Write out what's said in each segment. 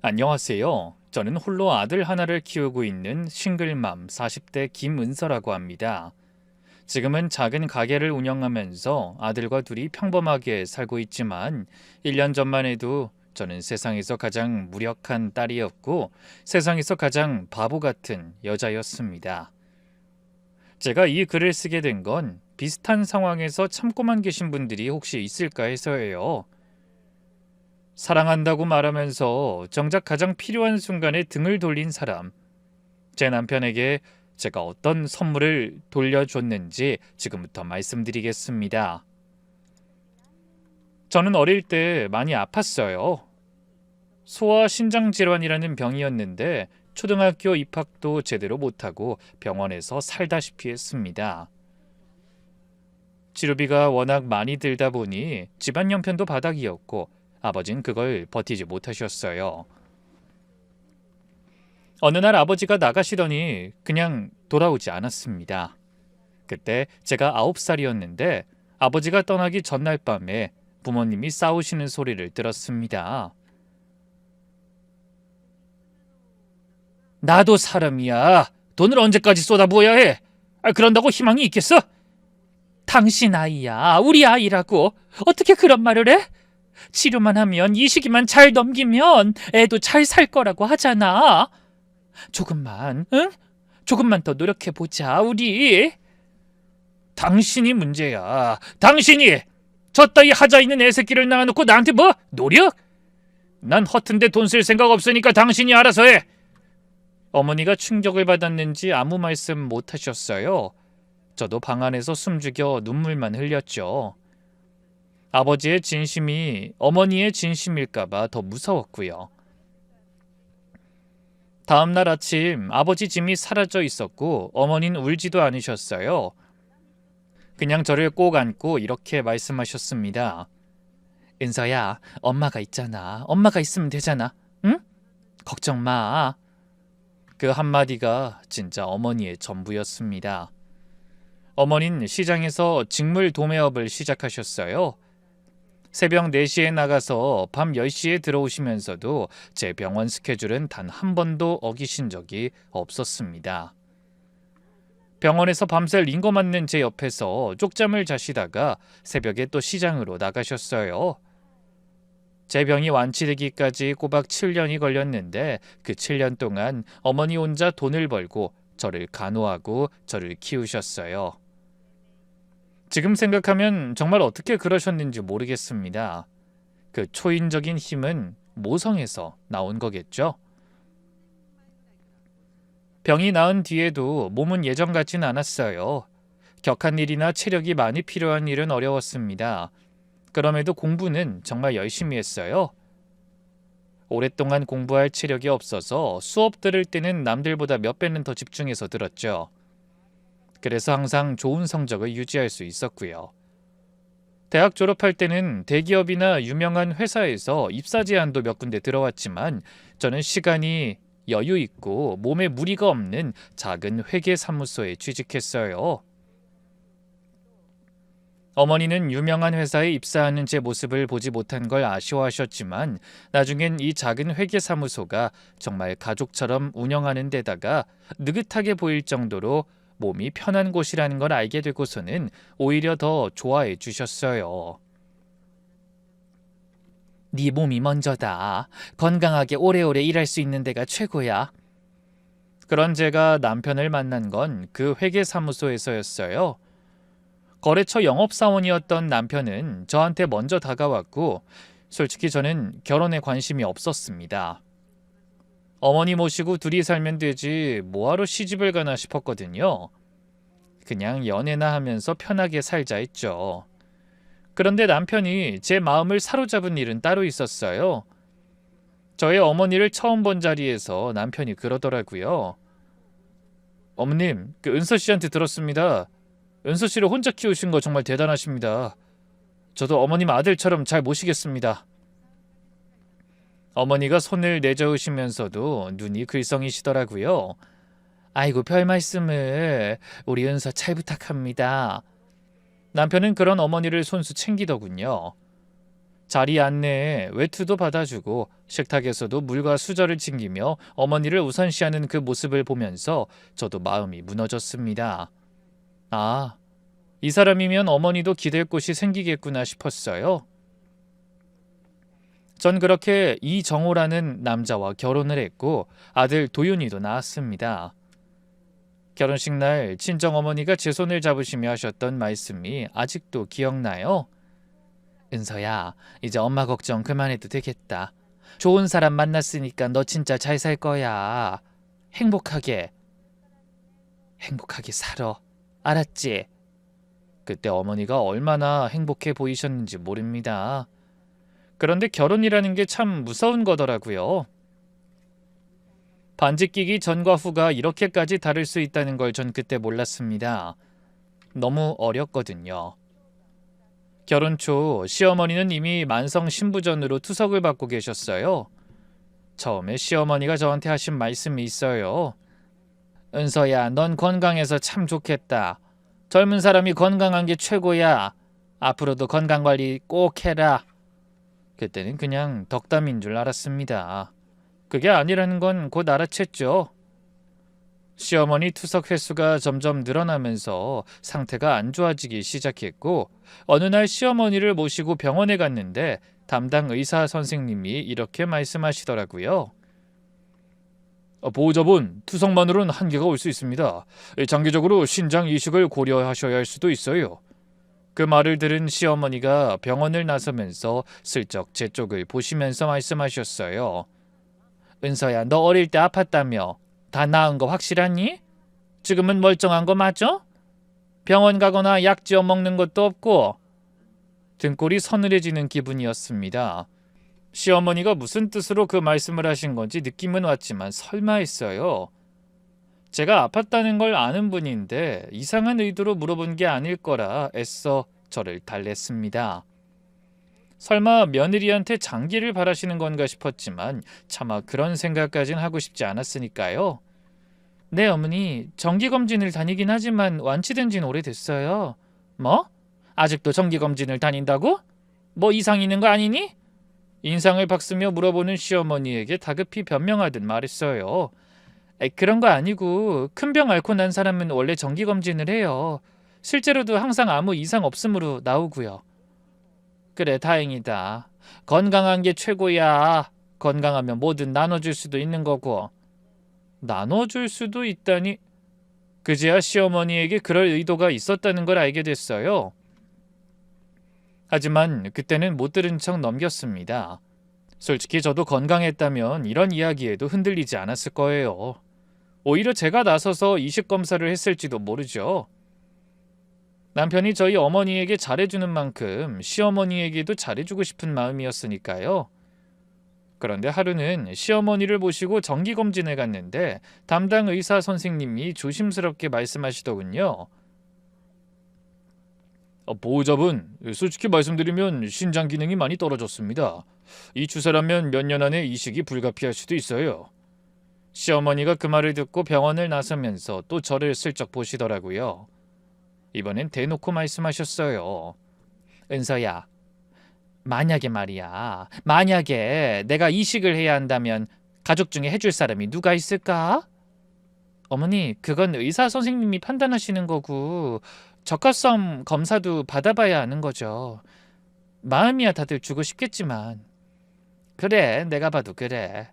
안녕하세요. 저는 홀로 아들 하나를 키우고 있는 싱글맘 40대 김은서라고 합니다. 지금은 작은 가게를 운영하면서 아들과 둘이 평범하게 살고 있지만 1년 전만 해도 저는 세상에서 가장 무력한 딸이었고 세상에서 가장 바보 같은 여자였습니다. 제가 이 글을 쓰게 된 건 비슷한 상황에서 참고만 계신 분들이 혹시 있을까 해서예요. 사랑한다고 말하면서 정작 가장 필요한 순간에 등을 돌린 사람. 제 남편에게 제가 어떤 선물을 돌려줬는지 지금부터 말씀드리겠습니다. 저는 어릴 때 많이 아팠어요. 소아신장질환이라는 병이었는데 초등학교 입학도 제대로 못하고 병원에서 살다시피 했습니다. 치료비가 워낙 많이 들다 보니 집안 형편도 바닥이었고 아버진 그걸 버티지 못하셨어요. 어느 날 아버지가 나가시더니 그냥 돌아오지 않았습니다. 그때 제가 9살이었는데 아버지가 떠나기 전날 밤에 부모님이 싸우시는 소리를 들었습니다. 나도 사람이야. 돈을 언제까지 쏟아부어야 해? 그런다고 희망이 있겠어? 당신 아이야. 우리 아이라고. 어떻게 그런 말을 해? 치료만 하면 이 시기만 잘 넘기면 애도 잘 살 거라고 하잖아. 조금만, 응? 조금만 더 노력해보자, 우리. 당신이 문제야. 당신이! 저 따위 하자 있는 애새끼를 낳아놓고 나한테 뭐? 노력? 난 허튼데 돈 쓸 생각 없으니까 당신이 알아서 해. 어머니가 충격을 받았는지 아무 말씀 못 하셨어요. 저도 방 안에서 숨죽여 눈물만 흘렸죠. 아버지의 진심이 어머니의 진심일까봐 더 무서웠고요. 다음 날 아침 아버지 짐이 사라져 있었고 어머니는 울지도 않으셨어요. 그냥 저를 꼭 안고 이렇게 말씀하셨습니다. 은서야, 엄마가 있잖아. 엄마가 있으면 되잖아. 응? 걱정 마. 그 한마디가 진짜 어머니의 전부였습니다. 어머니는 시장에서 직물 도매업을 시작하셨어요. 새벽 4시에 나가서 밤 10시에 들어오시면서도 제 병원 스케줄은 단 한 번도 어기신 적이 없었습니다. 병원에서 밤새 링거 맞는 제 옆에서 쪽잠을 자시다가 새벽에 또 시장으로 나가셨어요. 제 병이 완치되기까지 꼬박 7년이 걸렸는데 그 7년 동안 어머니 혼자 돈을 벌고 저를 간호하고 저를 키우셨어요. 지금 생각하면 정말 어떻게 그러셨는지 모르겠습니다. 그 초인적인 힘은 모성에서 나온 거겠죠? 병이 나은 뒤에도 몸은 예전 같진 않았어요. 격한 일이나 체력이 많이 필요한 일은 어려웠습니다. 그럼에도 공부는 정말 열심히 했어요. 오랫동안 공부할 체력이 없어서 수업 들을 때는 남들보다 몇 배는 더 집중해서 들었죠. 그래서 항상 좋은 성적을 유지할 수 있었고요. 대학 졸업할 때는 대기업이나 유명한 회사에서 입사 제안도 몇 군데 들어왔지만 저는 시간이 여유 있고 몸에 무리가 없는 작은 회계사무소에 취직했어요. 어머니는 유명한 회사에 입사하는 제 모습을 보지 못한 걸 아쉬워하셨지만 나중엔 이 작은 회계사무소가 정말 가족처럼 운영하는 데다가 느긋하게 보일 정도로 몸이 편한 곳이라는 걸 알게 되고서는 오히려 더 좋아해 주셨어요. 네 몸이 먼저다. 건강하게 오래오래 일할 수 있는 데가 최고야. 그런 제가 남편을 만난 건 그 회계사무소에서였어요. 거래처 영업사원이었던 남편은 저한테 먼저 다가왔고 솔직히 저는 결혼에 관심이 없었습니다. 어머니 모시고 둘이 살면 되지 뭐하러 시집을 가나 싶었거든요. 그냥 연애나 하면서 편하게 살자 했죠. 그런데 남편이 제 마음을 사로잡은 일은 따로 있었어요. 저의 어머니를 처음 본 자리에서 남편이 그러더라고요. 어머님, 은서 씨한테 들었습니다. 은서 씨를 혼자 키우신 거 정말 대단하십니다. 저도 어머님 아들처럼 잘 모시겠습니다. 어머니가 손을 내저으시면서도 눈이 글썽이시더라고요. 아이고 별 말씀을. 우리 은서 잘 부탁합니다. 남편은 그런 어머니를 손수 챙기더군요. 자리 안내에 외투도 받아주고 식탁에서도 물과 수저를 챙기며 어머니를 우선시하는 그 모습을 보면서 저도 마음이 무너졌습니다. 아, 이 사람이면 어머니도 기댈 곳이 생기겠구나 싶었어요. 전 그렇게 이정호라는 남자와 결혼을 했고 아들 도윤이도 낳았습니다. 결혼식 날 친정어머니가 제 손을 잡으시며 하셨던 말씀이 아직도 기억나요. 은서야, 이제 엄마 걱정 그만해도 되겠다. 좋은 사람 만났으니까 너 진짜 잘 살 거야. 행복하게 살아. 알았지? 그때 어머니가 얼마나 행복해 보이셨는지 모릅니다. 그런데 결혼이라는 게 참 무서운 거더라고요. 반지 끼기 전과 후가 이렇게까지 다를 수 있다는 걸 전 그때 몰랐습니다. 너무 어렸거든요. 결혼 초 시어머니는 이미 만성 신부전으로 투석을 받고 계셨어요. 처음에 시어머니가 저한테 하신 말씀이 있어요. 은서야, 넌 건강해서 참 좋겠다. 젊은 사람이 건강한 게 최고야. 앞으로도 건강관리 꼭 해라. 그때는 그냥 덕담인 줄 알았습니다. 그게 아니라는 건 곧 알아챘죠. 시어머니 투석 횟수가 점점 늘어나면서 상태가 안 좋아지기 시작했고 어느 날 시어머니를 모시고 병원에 갔는데 담당 의사 선생님이 이렇게 말씀하시더라고요. 보호자분, 투석만으로는 한계가 올 수 있습니다. 장기적으로 신장 이식을 고려하셔야 할 수도 있어요. 그 말을 들은 시어머니가 병원을 나서면서 슬쩍 제 쪽을 보시면서 말씀하셨어요. 은서야, 너 어릴 때 아팠다며? 다 나은 거 확실하니? 지금은 멀쩡한 거 맞아? 병원 가거나 약 지어 먹는 것도 없고. 등골이 서늘해지는 기분이었습니다. 시어머니가 무슨 뜻으로 그 말씀을 하신 건지 느낌은 왔지만 설마 했어요. 제가 아팠다는 걸 아는 분인데 이상한 의도로 물어본 게 아닐 거라 애써 저를 달랬습니다. 설마 며느리한테 장기를 바라시는 건가 싶었지만 차마 그런 생각까진 하고 싶지 않았으니까요. 네, 어머니, 정기검진을 다니긴 하지만 완치된 지는 오래됐어요. 뭐? 아직도 정기검진을 다닌다고? 뭐 이상 있는 거 아니니? 인상을 박으며 물어보는 시어머니에게 다급히 변명하듯 말했어요. 그런 거 아니고 큰 병 앓고 난 사람은 원래 정기검진을 해요. 실제로도 항상 아무 이상 없음으로 나오고요. 그래, 다행이다. 건강한 게 최고야. 건강하면 뭐든 나눠줄 수도 있는 거고. 나눠줄 수도 있다니. 그제야 시어머니에게 그럴 의도가 있었다는 걸 알게 됐어요. 하지만 그때는 못 들은 척 넘겼습니다. 솔직히 저도 건강했다면 이런 이야기에도 흔들리지 않았을 거예요. 오히려 제가 나서서 이식검사를 했을지도 모르죠. 남편이 저희 어머니에게 잘해주는 만큼 시어머니에게도 잘해주고 싶은 마음이었으니까요. 그런데 하루는 시어머니를 모시고 정기검진에 갔는데 담당 의사 선생님이 조심스럽게 말씀하시더군요. 보호자분, 솔직히 말씀드리면 신장 기능이 많이 떨어졌습니다. 이 추세라면 몇 년 안에 이식이 불가피할 수도 있어요. 시어머니가 그 말을 듣고 병원을 나서면서 또 저를 슬쩍 보시더라고요. 이번엔 대놓고 말씀하셨어요. 은서야, 만약에 말이야. 만약에 내가 이식을 해야 한다면 가족 중에 해줄 사람이 누가 있을까? 어머니, 그건 의사 선생님이 판단하시는 거고 적합성 검사도 받아봐야 아는 거죠. 마음이야 다들 주고 싶겠지만. 그래, 내가 봐도 그래.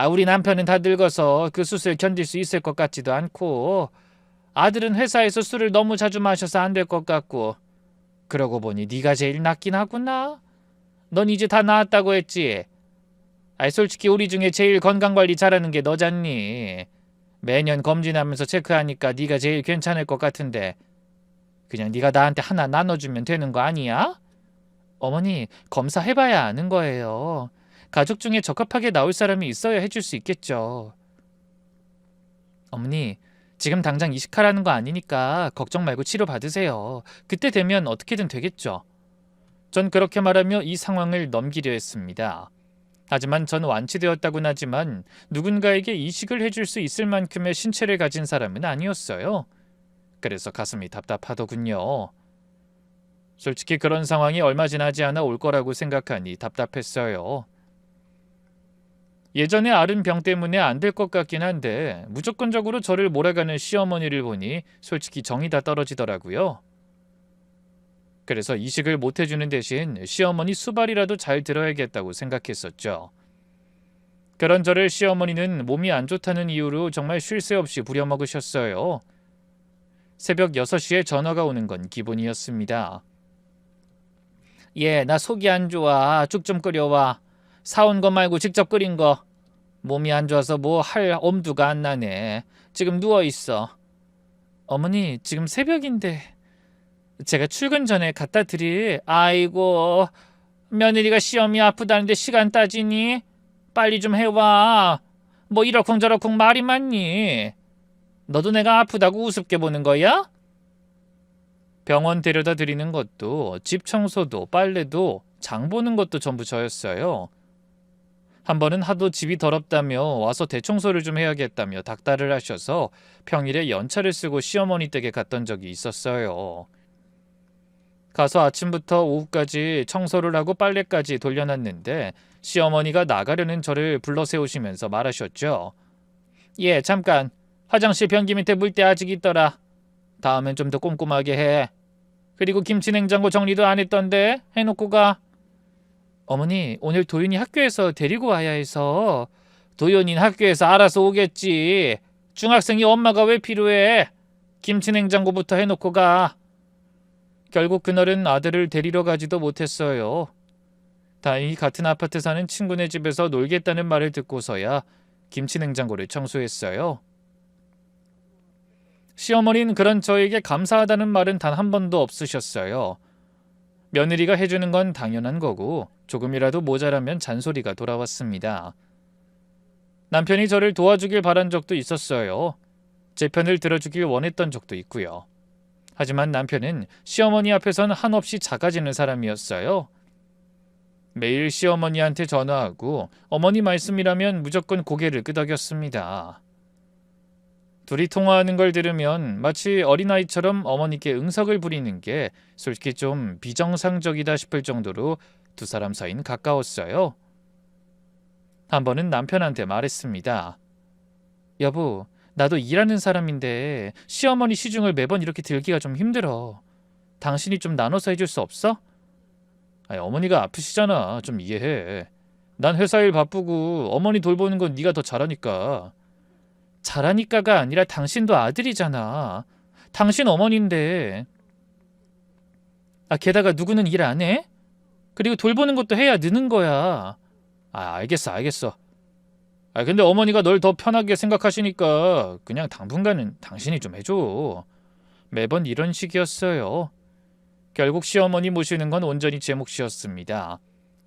우리 남편은 다 늙어서 그 수술 견딜 수 있을 것 같지도 않고 아들은 회사에서 술을 너무 자주 마셔서 안 될 것 같고 그러고 보니 네가 제일 낫긴 하구나. 넌 이제 다 나았다고 했지. 솔직히 우리 중에 제일 건강관리 잘하는 게 너잖니. 매년 검진하면서 체크하니까 네가 제일 괜찮을 것 같은데 그냥 네가 나한테 하나 나눠주면 되는 거 아니야? 어머니, 검사해봐야 아는 거예요. 가족 중에 적합하게 나올 사람이 있어야 해줄 수 있겠죠. 어머니, 지금 당장 이식하라는 거 아니니까 걱정 말고 치료 받으세요. 그때 되면 어떻게든 되겠죠. 전 그렇게 말하며 이 상황을 넘기려 했습니다. 하지만 전 완치되었다고는 하지만 누군가에게 이식을 해줄 수 있을 만큼의 신체를 가진 사람은 아니었어요. 그래서 가슴이 답답하더군요. 솔직히 그런 상황이 얼마 지나지 않아 올 거라고 생각하니 답답했어요. 예전에 앓은 병 때문에 안 될 것 같긴 한데 무조건적으로 저를 몰아가는 시어머니를 보니 솔직히 정이 다 떨어지더라고요. 그래서 이식을 못 해주는 대신 시어머니 수발이라도 잘 들어야겠다고 생각했었죠. 그런 저를 시어머니는 몸이 안 좋다는 이유로 정말 쉴 새 없이 부려먹으셨어요. 새벽 6시에 전화가 오는 건 기본이었습니다. 나 속이 안 좋아. 죽 좀 끓여와. 사온 거 말고 직접 끓인 거. 몸이 안 좋아서 뭐 할 엄두가 안 나네. 지금 누워있어. 어머니, 지금 새벽인데. 제가 출근 전에 갖다 드릴. 아이고, 며느리가 시험이 아프다는데 시간 따지니? 빨리 좀 해와. 뭐 이러쿵저러쿵 말이 많니? 너도 내가 아프다고 우습게 보는 거야? 병원 데려다 드리는 것도 집 청소도 빨래도 장 보는 것도 전부 저였어요. 한 번은 하도 집이 더럽다며 와서 대청소를 좀 해야겠다며 닥달을 하셔서 평일에 연차를 쓰고 시어머니 댁에 갔던 적이 있었어요. 가서 아침부터 오후까지 청소를 하고 빨래까지 돌려놨는데 시어머니가 나가려는 저를 불러 세우시면서 말하셨죠. 잠깐. 화장실 변기 밑에 물때 아직 있더라. 다음엔 좀 더 꼼꼼하게 해. 그리고 김치냉장고 정리도 안 했던데 해놓고 가. 어머니, 오늘 도윤이 학교에서 데리고 와야 해서. 도윤이는 학교에서 알아서 오겠지. 중학생이 엄마가 왜 필요해. 김치냉장고부터 해놓고 가. 결국 그날은 아들을 데리러 가지도 못했어요. 다행히 같은 아파트 사는 친구네 집에서 놀겠다는 말을 듣고서야 김치냉장고를 청소했어요. 시어머니는 그런 저에게 감사하다는 말은 단 한 번도 없으셨어요. 며느리가 해주는 건 당연한 거고 조금이라도 모자라면 잔소리가 돌아왔습니다. 남편이 저를 도와주길 바란 적도 있었어요. 제 편을 들어주길 원했던 적도 있고요. 하지만 남편은 시어머니 앞에선 한없이 작아지는 사람이었어요. 매일 시어머니한테 전화하고 어머니 말씀이라면 무조건 고개를 끄덕였습니다. 둘이 통화하는 걸 들으면 마치 어린아이처럼 어머니께 응석을 부리는 게 솔직히 좀 비정상적이다 싶을 정도로 두 사람 사이는 가까웠어요. 한 번은 남편한테 말했습니다. 여보, 나도 일하는 사람인데 시어머니 시중을 매번 이렇게 들기가 좀 힘들어. 당신이 좀 나눠서 해줄 수 없어? 어머니가 아프시잖아. 좀 이해해. 난 회사 일 바쁘고 어머니 돌보는 건 네가 더 잘하니까. 잘하니까가 아니라 당신도 아들이잖아. 당신 어머니인데. 게다가 누구는 일 안 해? 그리고 돌보는 것도 해야 느는 거야. 알겠어. 근데 어머니가 널 더 편하게 생각하시니까 그냥 당분간은 당신이 좀 해줘. 매번 이런 식이었어요. 결국 시어머니 모시는 건 온전히 제 몫이었습니다.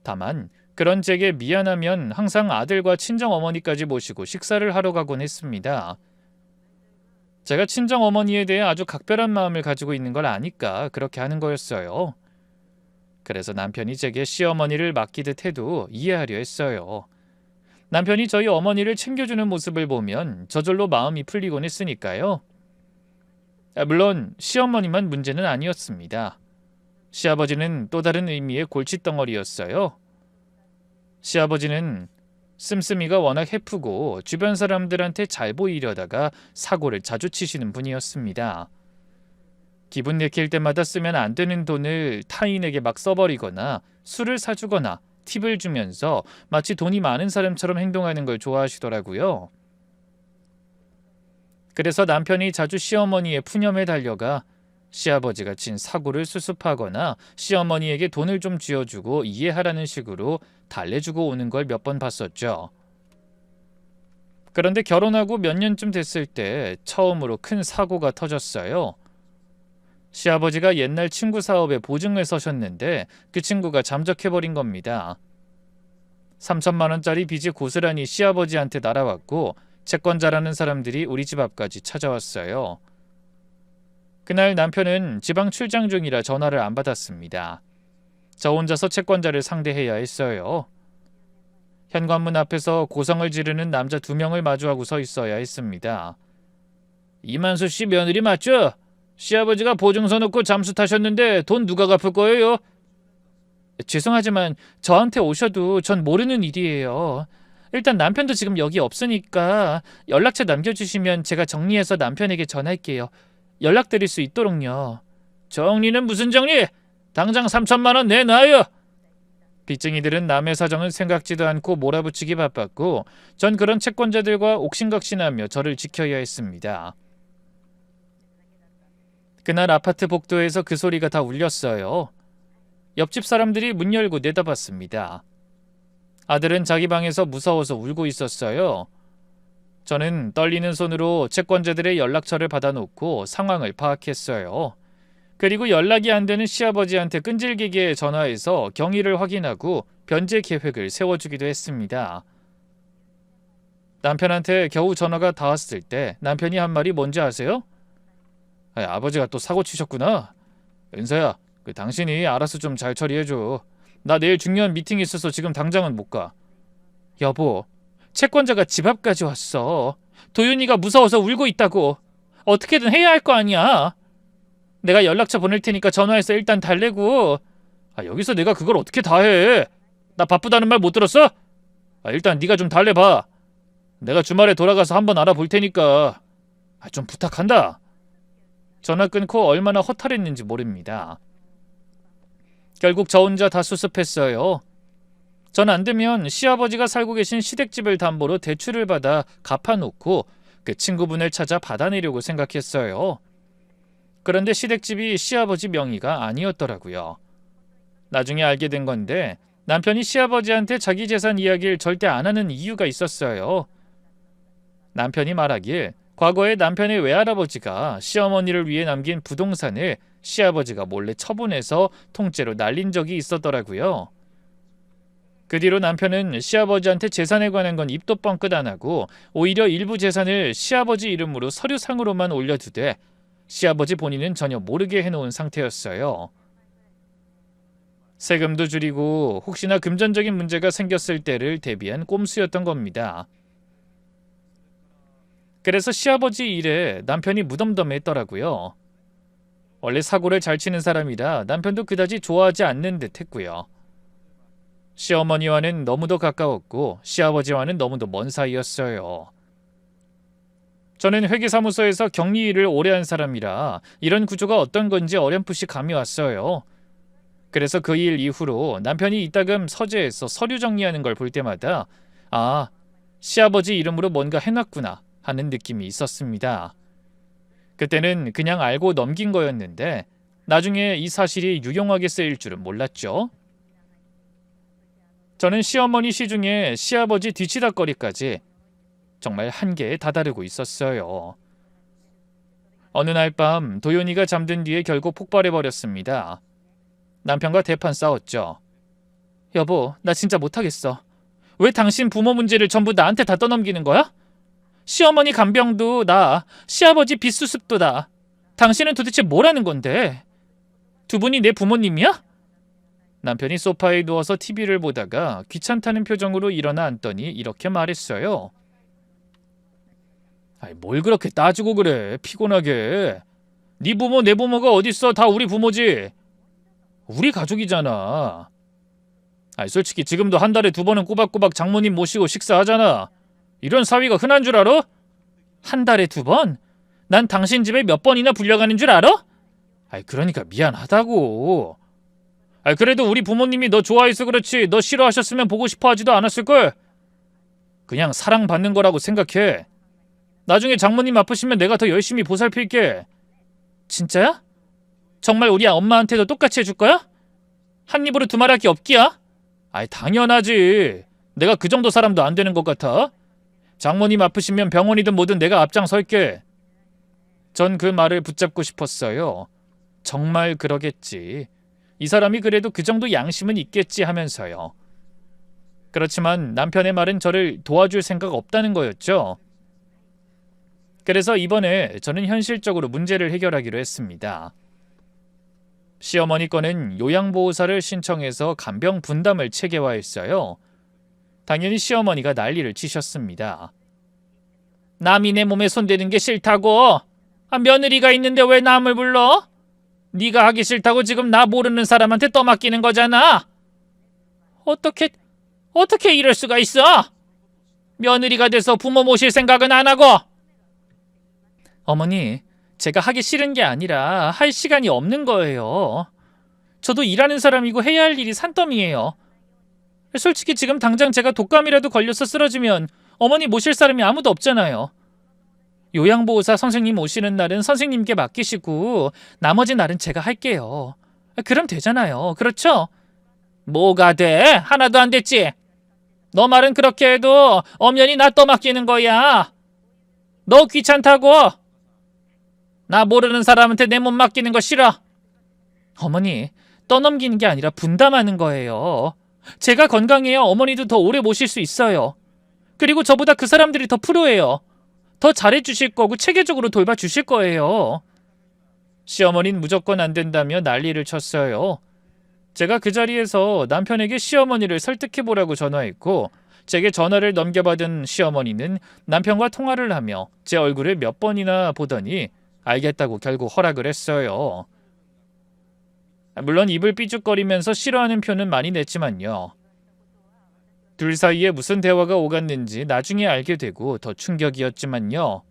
다만 그런 제게 미안하면 항상 아들과 친정어머니까지 모시고 식사를 하러 가곤 했습니다. 제가 친정어머니에 대해 아주 각별한 마음을 가지고 있는 걸 아니까 그렇게 하는 거였어요. 그래서 남편이 제게 시어머니를 맡기듯 해도 이해하려 했어요. 남편이 저희 어머니를 챙겨주는 모습을 보면 저절로 마음이 풀리곤 했으니까요. 물론 시어머니만 문제는 아니었습니다. 시아버지는 또 다른 의미의 골칫덩어리였어요. 시아버지는 씀씀이가 워낙 해프고 주변 사람들한테 잘 보이려다가 사고를 자주 치시는 분이었습니다. 기분 내킬 때마다 쓰면 안 되는 돈을 타인에게 막 써버리거나 술을 사주거나 팁을 주면서 마치 돈이 많은 사람처럼 행동하는 걸 좋아하시더라고요. 그래서 남편이 자주 시어머니의 푸념에 달려가 시아버지가 친 사고를 수습하거나 시어머니에게 돈을 좀 쥐어주고 이해하라는 식으로 달래주고 오는 걸 몇 번 봤었죠. 그런데 결혼하고 몇 년쯤 됐을 때 처음으로 큰 사고가 터졌어요. 시아버지가 옛날 친구 사업에 보증을 서셨는데 그 친구가 잠적해버린 겁니다. 3천만 원짜리 빚이 고스란히 시아버지한테 날아왔고 채권자라는 사람들이 우리 집 앞까지 찾아왔어요. 그날 남편은 지방 출장 중이라 전화를 안 받았습니다. 저 혼자서 채권자를 상대해야 했어요. 현관문 앞에서 고성을 지르는 남자 2명을 마주하고 서 있어야 했습니다. 이만수 씨 며느리 맞죠? 시아버지가 보증서 넣고 잠수 타셨는데 돈 누가 갚을 거예요? 죄송하지만 저한테 오셔도 전 모르는 일이에요. 일단 남편도 지금 여기 없으니까 연락처 남겨주시면 제가 정리해서 남편에게 전할게요. 연락드릴 수 있도록요. 정리는 무슨 정리? 당장 3천만 원 내놔요. 빚쟁이들은 남의 사정은 생각지도 않고 몰아붙이기 바빴고 전 그런 채권자들과 옥신각신하며 저를 지켜야 했습니다. 그날 아파트 복도에서 그 소리가 다 울렸어요. 옆집 사람들이 문 열고 내다봤습니다. 아들은 자기 방에서 무서워서 울고 있었어요. 저는 떨리는 손으로 채권자들의 연락처를 받아놓고 상황을 파악했어요. 그리고 연락이 안 되는 시아버지한테 끈질기게 전화해서 경위를 확인하고 변제 계획을 세워주기도 했습니다. 남편한테 겨우 전화가 닿았을 때 남편이 한 말이 뭔지 아세요? 아버지가 또 사고 치셨구나. 은서야, 당신이 알아서 좀 잘 처리해줘. 나 내일 중요한 미팅이 있어서 지금 당장은 못 가. 여보, 채권자가 집 앞까지 왔어. 도윤이가 무서워서 울고 있다고. 어떻게든 해야 할 거 아니야. 내가 연락처 보낼 테니까 전화해서 일단 달래고. 여기서 내가 그걸 어떻게 다 해? 나 바쁘다는 말 못 들었어? 일단 네가 좀 달래봐. 내가 주말에 돌아가서 한번 알아볼 테니까. 좀 부탁한다. 전화 끊고 얼마나 허탈했는지 모릅니다. 결국 저 혼자 다 수습했어요. 전 안 되면 시아버지가 살고 계신 시댁집을 담보로 대출을 받아 갚아놓고 그 친구분을 찾아 받아내려고 생각했어요. 그런데 시댁집이 시아버지 명의가 아니었더라고요. 나중에 알게 된 건데 남편이 시아버지한테 자기 재산 이야기를 절대 안 하는 이유가 있었어요. 남편이 말하길 과거에 남편의 외할아버지가 시어머니를 위해 남긴 부동산을 시아버지가 몰래 처분해서 통째로 날린 적이 있었더라고요. 그 뒤로 남편은 시아버지한테 재산에 관한 건 입도 뻥끗 안 하고 오히려 일부 재산을 시아버지 이름으로 서류상으로만 올려두되 시아버지 본인은 전혀 모르게 해놓은 상태였어요. 세금도 줄이고 혹시나 금전적인 문제가 생겼을 때를 대비한 꼼수였던 겁니다. 그래서 시아버지 일에 남편이 무덤덤했더라고요. 원래 사고를 잘 치는 사람이라 남편도 그다지 좋아하지 않는 듯 했고요. 시어머니와는 너무도 가까웠고 시아버지와는 너무도 먼 사이였어요. 저는 회계사무소에서 격리 일을 오래 한 사람이라 이런 구조가 어떤 건지 어렴풋이 감이 왔어요. 그래서 그 일 이후로 남편이 이따금 서재에서 서류 정리하는 걸 볼 때마다 시아버지 이름으로 뭔가 해놨구나 하는 느낌이 있었습니다. 그때는 그냥 알고 넘긴 거였는데 나중에 이 사실이 유용하게 쓰일 줄은 몰랐죠. 저는 시어머니 시중에 시아버지 뒤치다거리까지 정말 한계에 다다르고 있었어요. 어느 날 밤 도윤이가 잠든 뒤에 결국 폭발해버렸습니다. 남편과 대판 싸웠죠. 여보, 나 진짜 못하겠어. 왜 당신 부모 문제를 전부 나한테 다 떠넘기는 거야? 시어머니 간병도 나, 시아버지 빚수습도 나. 당신은 도대체 뭐라는 건데? 두 분이 내 부모님이야? 남편이 소파에 누워서 TV를 보다가 귀찮다는 표정으로 일어나 앉더니 이렇게 말했어요. 뭘 그렇게 따지고 그래, 피곤하게. 네 부모 내 부모가 어딨어, 다 우리 부모지. 우리 가족이잖아. 솔직히 지금도 한 달에 2번은 꼬박꼬박 장모님 모시고 식사하잖아. 이런 사위가 흔한 줄 알아? 한 달에 2번? 난 당신 집에 몇 번이나 불려가는 줄 알아? 그러니까 미안하다고. 그래도 우리 부모님이 너 좋아해서 그렇지 너 싫어하셨으면 보고 싶어 하지도 않았을걸. 그냥 사랑받는 거라고 생각해. 나중에 장모님 아프시면 내가 더 열심히 보살필게. 진짜야? 정말 우리 엄마한테도 똑같이 해줄 거야? 한 입으로 두말할 게 없기야? 당연하지. 내가 그 정도 사람도 안 되는 것 같아? 장모님 아프시면 병원이든 뭐든 내가 앞장설게. 전 그 말을 붙잡고 싶었어요. 정말 그러겠지. 이 사람이 그래도 그 정도 양심은 있겠지 하면서요. 그렇지만 남편의 말은 저를 도와줄 생각 없다는 거였죠. 그래서 이번에 저는 현실적으로 문제를 해결하기로 했습니다. 시어머니 거는 요양보호사를 신청해서 간병 분담을 체계화했어요. 당연히 시어머니가 난리를 치셨습니다. 남이 내 몸에 손대는 게 싫다고. 며느리가 있는데 왜 남을 불러? 네가 하기 싫다고 지금 나 모르는 사람한테 떠맡기는 거잖아. 어떻게 이럴 수가 있어? 며느리가 돼서 부모 모실 생각은 안 하고. 어머니, 제가 하기 싫은 게 아니라 할 시간이 없는 거예요. 저도 일하는 사람이고 해야 할 일이 산더미예요. 솔직히 지금 당장 제가 독감이라도 걸려서 쓰러지면 어머니 모실 사람이 아무도 없잖아요. 요양보호사 선생님 오시는 날은 선생님께 맡기시고 나머지 날은 제가 할게요. 그럼 되잖아요. 그렇죠? 뭐가 돼? 하나도 안 됐지? 너 말은 그렇게 해도 엄연히 나 떠맡기는 거야. 너 귀찮다고? 나 모르는 사람한테 내 몸 맡기는 거 싫어. 어머니, 떠넘기는 게 아니라 분담하는 거예요. 제가 건강해야 어머니도 더 오래 모실 수 있어요. 그리고 저보다 그 사람들이 더 프로예요. 더 잘해주실 거고 체계적으로 돌봐주실 거예요. 시어머니는 무조건 안 된다며 난리를 쳤어요. 제가 그 자리에서 남편에게 시어머니를 설득해보라고 전화했고 제게 전화를 넘겨받은 시어머니는 남편과 통화를 하며 제 얼굴을 몇 번이나 보더니 알겠다고 결국 허락을 했어요. 물론 입을 삐죽거리면서 싫어하는 표는 많이 냈지만요. 둘 사이에 무슨 대화가 오갔는지 나중에 알게 되고 더 충격이었지만요.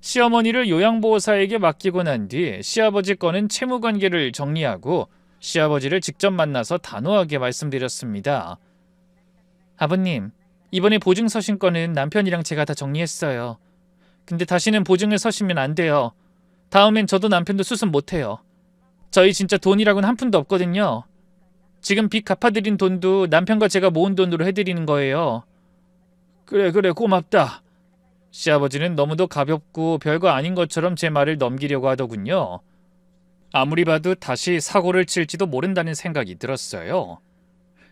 시어머니를 요양보호사에게 맡기고 난 뒤 시아버지 거는 채무관계를 정리하고 시아버지를 직접 만나서 단호하게 말씀드렸습니다. 아버님, 이번에 보증 서신 거는 남편이랑 제가 다 정리했어요. 근데 다시는 보증을 서시면 안 돼요. 다음엔 저도 남편도 수습 못해요. 저희 진짜 돈이라고는 한 푼도 없거든요. 지금 빚 갚아드린 돈도 남편과 제가 모은 돈으로 해드리는 거예요. 그래 고맙다. 시아버지는 너무도 가볍고 별거 아닌 것처럼 제 말을 넘기려고 하더군요. 아무리 봐도 다시 사고를 칠지도 모른다는 생각이 들었어요.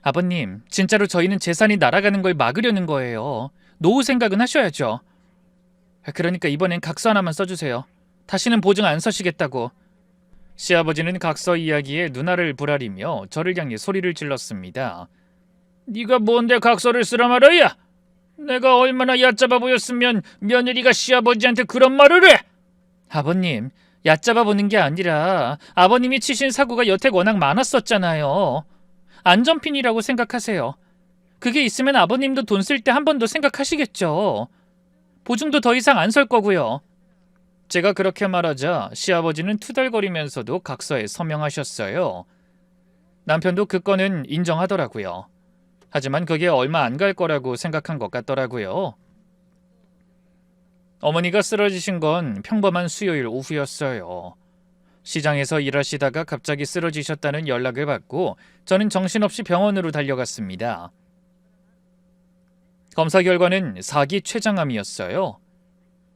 아버님, 진짜로 저희는 재산이 날아가는 걸 막으려는 거예요. 노후 생각은 하셔야죠. 그러니까 이번엔 각서 하나만 써주세요. 다시는 보증 안 서시겠다고. 시아버지는 각서 이야기에 눈알을 부라리며 저를 향해 소리를 질렀습니다. 네가 뭔데 각서를 쓰라 말이야? 내가 얼마나 얕잡아 보였으면 며느리가 시아버지한테 그런 말을 해? 아버님, 얕잡아 보는 게 아니라 아버님이 치신 사고가 여태 워낙 많았었잖아요. 안전핀이라고 생각하세요. 그게 있으면 아버님도 돈 쓸 때 한 번 더 생각하시겠죠. 보증도 더 이상 안 설 거고요. 제가 그렇게 말하자 시아버지는 투덜거리면서도 각서에 서명하셨어요. 남편도 그 건은 인정하더라고요. 하지만 그게 얼마 안 갈 거라고 생각한 것 같더라고요. 어머니가 쓰러지신 건 평범한 수요일 오후였어요. 시장에서 일하시다가 갑자기 쓰러지셨다는 연락을 받고 저는 정신없이 병원으로 달려갔습니다. 검사 결과는 4기 췌장암이었어요.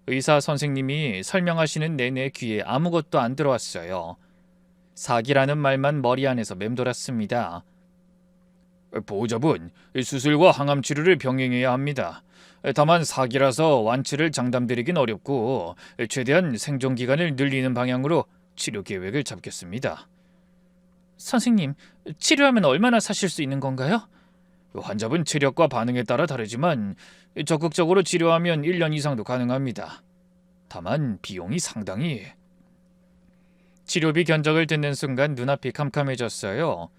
의사 선생님이 설명하시는 내내 귀에 아무것도 안 들어왔어요. 4기라는 말만 머리 안에서 맴돌았습니다. 보호자분, 수술과 항암 치료를 병행해야 합니다. 다만 4기라서 완치를 장담드리긴 어렵고 최대한 생존 기간을 늘리는 방향으로 치료 계획을 잡겠습니다. 선생님, 치료하면 얼마나 사실 수 있는 건가요? 환자분 체력과 반응에 따라 다르지만 적극적으로 치료하면 1년 이상도 가능합니다. 다만 비용이 상당히... 치료비 견적을 듣는 순간 눈앞이 캄캄해졌어요.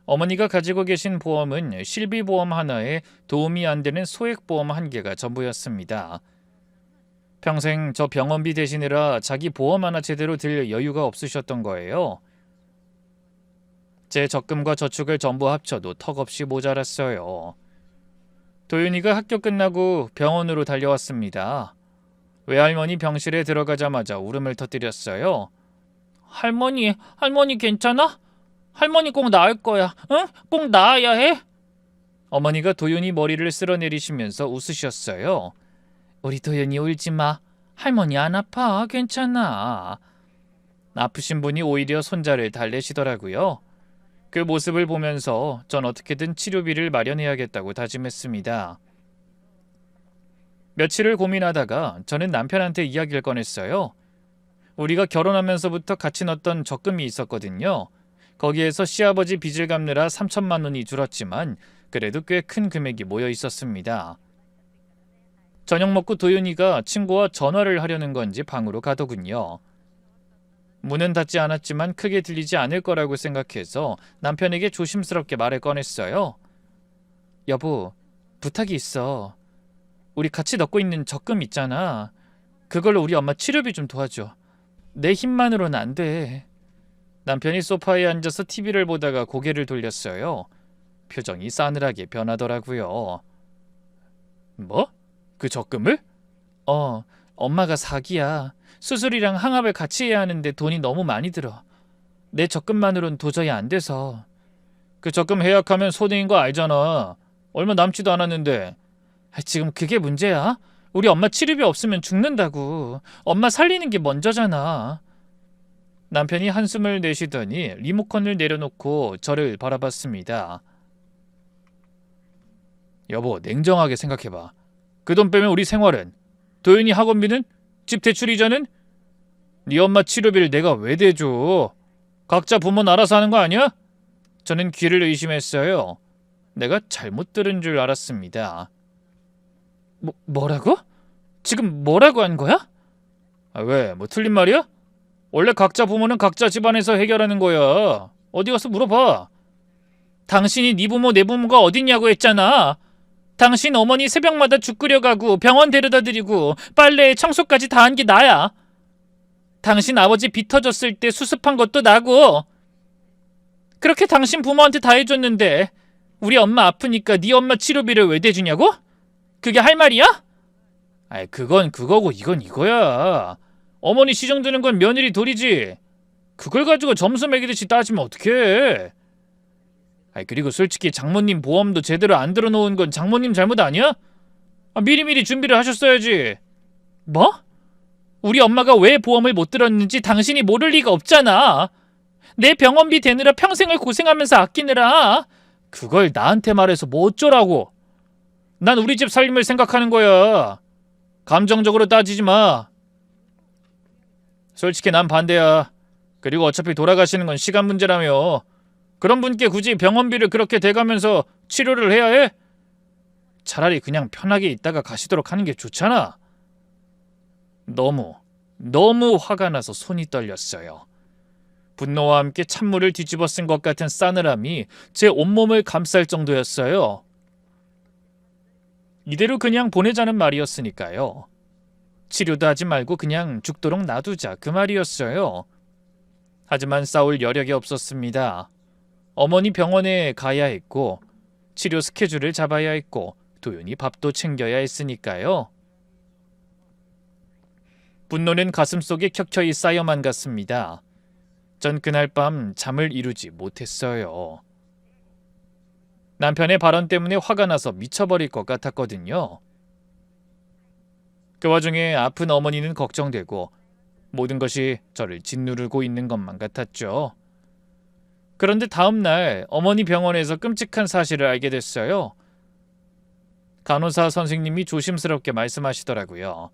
어머니가 가지고 계신 보험은 실비보험 하나에 도움이 안 되는 소액보험 1개가 전부였습니다. 평생 저 병원비 대신이라 자기 보험 하나 제대로 들 여유가 없으셨던 거예요. 제 적금과 저축을 전부 합쳐도 턱없이 모자랐어요. 도윤이가 학교 끝나고 병원으로 달려왔습니다. 외할머니 병실에 들어가자마자 울음을 터뜨렸어요. 할머니 괜찮아? 할머니 꼭 나을 거야. 응? 꼭 나아야 해? 어머니가 도윤이 머리를 쓸어내리시면서 웃으셨어요. 우리 도윤이 울지 마. 할머니 안 아파. 괜찮아. 아프신 분이 오히려 손자를 달래시더라고요. 그 모습을 보면서 전 어떻게든 치료비를 마련해야겠다고 다짐했습니다. 며칠을 고민하다가 저는 남편한테 이야기를 꺼냈어요. 우리가 결혼하면서부터 같이 넣었던 적금이 있었거든요. 거기에서 시아버지 빚을 갚느라 3천만 원이 줄었지만 그래도 꽤 큰 금액이 모여 있었습니다. 저녁 먹고 도윤이가 친구와 전화를 하려는 건지 방으로 가더군요. 문은 닫지 않았지만 크게 들리지 않을 거라고 생각해서 남편에게 조심스럽게 말을 꺼냈어요. 여보, 부탁이 있어. 우리 같이 넣고 있는 적금 있잖아. 그걸로 우리 엄마 치료비 좀 도와줘. 내 힘만으로는 안 돼. 남편이 소파에 앉아서 TV를 보다가 고개를 돌렸어요. 표정이 싸늘하게 변하더라고요. 뭐? 그 적금을? 엄마가 사기야. 수술이랑 항암을 같이 해야 하는데 돈이 너무 많이 들어. 내 적금만으론 도저히 안 돼서. 그 적금 해약하면 손해인 거 알잖아. 얼마 남지도 않았는데. 지금 그게 문제야? 우리 엄마 치료비 없으면 죽는다고. 엄마 살리는 게 먼저잖아. 남편이 한숨을 내쉬더니 리모컨을 내려놓고 저를 바라봤습니다. 여보, 냉정하게 생각해봐. 그 돈 빼면 우리 생활은? 도윤이 학원비는? 집 대출 이자는? 네 엄마 치료비를 내가 왜 대줘? 각자 부모는 알아서 하는 거 아니야? 저는 귀를 의심했어요. 내가 잘못 들은 줄 알았습니다. 뭐라고? 지금 뭐라고 한 거야? 왜? 뭐 틀린 말이야? 원래 각자 부모는 각자 집안에서 해결하는 거야. 어디 가서 물어봐. 당신이 네 부모 내 부모가 어딨냐고 했잖아. 당신 어머니 새벽마다 죽 끓여가고 병원 데려다 드리고 빨래 청소까지 다 한 게 나야. 당신 아버지 비 터졌을 때 수습한 것도 나고. 그렇게 당신 부모한테 다 해줬는데 우리 엄마 아프니까 네 엄마 치료비를 왜 대주냐고? 그게 할 말이야? 그건 그거고 이건 이거야. 어머니 시정 드는 건 며느리 도리지. 그걸 가지고 점수 매기듯이 따지면 어떡해. 그리고 솔직히 장모님 보험도 제대로 안 들어놓은 건 장모님 잘못 아니야? 미리미리 준비를 하셨어야지. 뭐? 우리 엄마가 왜 보험을 못 들었는지 당신이 모를 리가 없잖아. 내 병원비 대느라 평생을 고생하면서 아끼느라. 그걸 나한테 말해서 뭐 어쩌라고. 난 우리 집 살림을 생각하는 거야. 감정적으로 따지지 마. 솔직히 난 반대야. 그리고 어차피 돌아가시는 건 시간 문제라며. 그런 분께 굳이 병원비를 그렇게 대가면서 치료를 해야 해? 차라리 그냥 편하게 있다가 가시도록 하는 게 좋잖아. 너무 화가 나서 손이 떨렸어요. 분노와 함께 찬물을 뒤집어 쓴 것 같은 싸늘함이 제 온몸을 감쌀 정도였어요. 이대로 그냥 보내자는 말이었으니까요. 치료도 하지 말고 그냥 죽도록 놔두자 그 말이었어요. 하지만 싸울 여력이 없었습니다. 어머니 병원에 가야 했고 치료 스케줄을 잡아야 했고 도윤이 밥도 챙겨야 했으니까요. 분노는 가슴속에 켜켜이 쌓여만 갔습니다. 전 그날 밤 잠을 이루지 못했어요. 남편의 발언 때문에 화가 나서 미쳐버릴 것 같았거든요. 그 와중에 아픈 어머니는 걱정되고 모든 것이 저를 짓누르고 있는 것만 같았죠. 그런데 다음 날 어머니 병원에서 끔찍한 사실을 알게 됐어요. 간호사 선생님이 조심스럽게 말씀하시더라고요.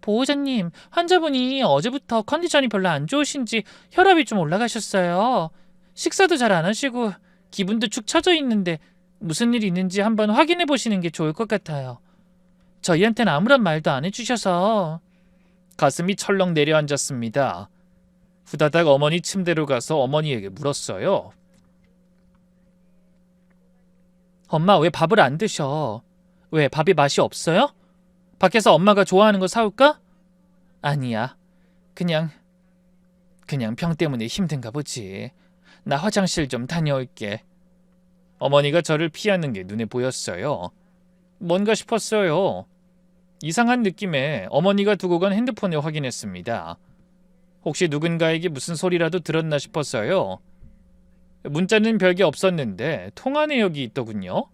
보호자님, 환자분이 어제부터 컨디션이 별로 안 좋으신지 혈압이 좀 올라가셨어요. 식사도 잘 안 하시고 기분도 축 처져 있는데 무슨 일 있는지 한번 확인해 보시는 게 좋을 것 같아요. 저희한테는 아무런 말도 안 해주셔서. 가슴이 철렁 내려앉았습니다. 후다닥 어머니 침대로 가서 어머니에게 물었어요. 엄마 왜 밥을 안 드셔? 왜 밥이 맛이 없어요? 밖에서 엄마가 좋아하는 거 사올까? 아니야. 그냥 병 때문에 힘든가 보지. 나 화장실 좀 다녀올게. 어머니가 저를 피하는 게 눈에 보였어요. 뭔가 싶었어요. 이상한 느낌에 어머니가 두고 간 핸드폰을 확인했습니다. 혹시 누군가에게 무슨 소리라도 들었나 싶었어요. 문자는 별게 없었는데 통화 내역이 있더군요.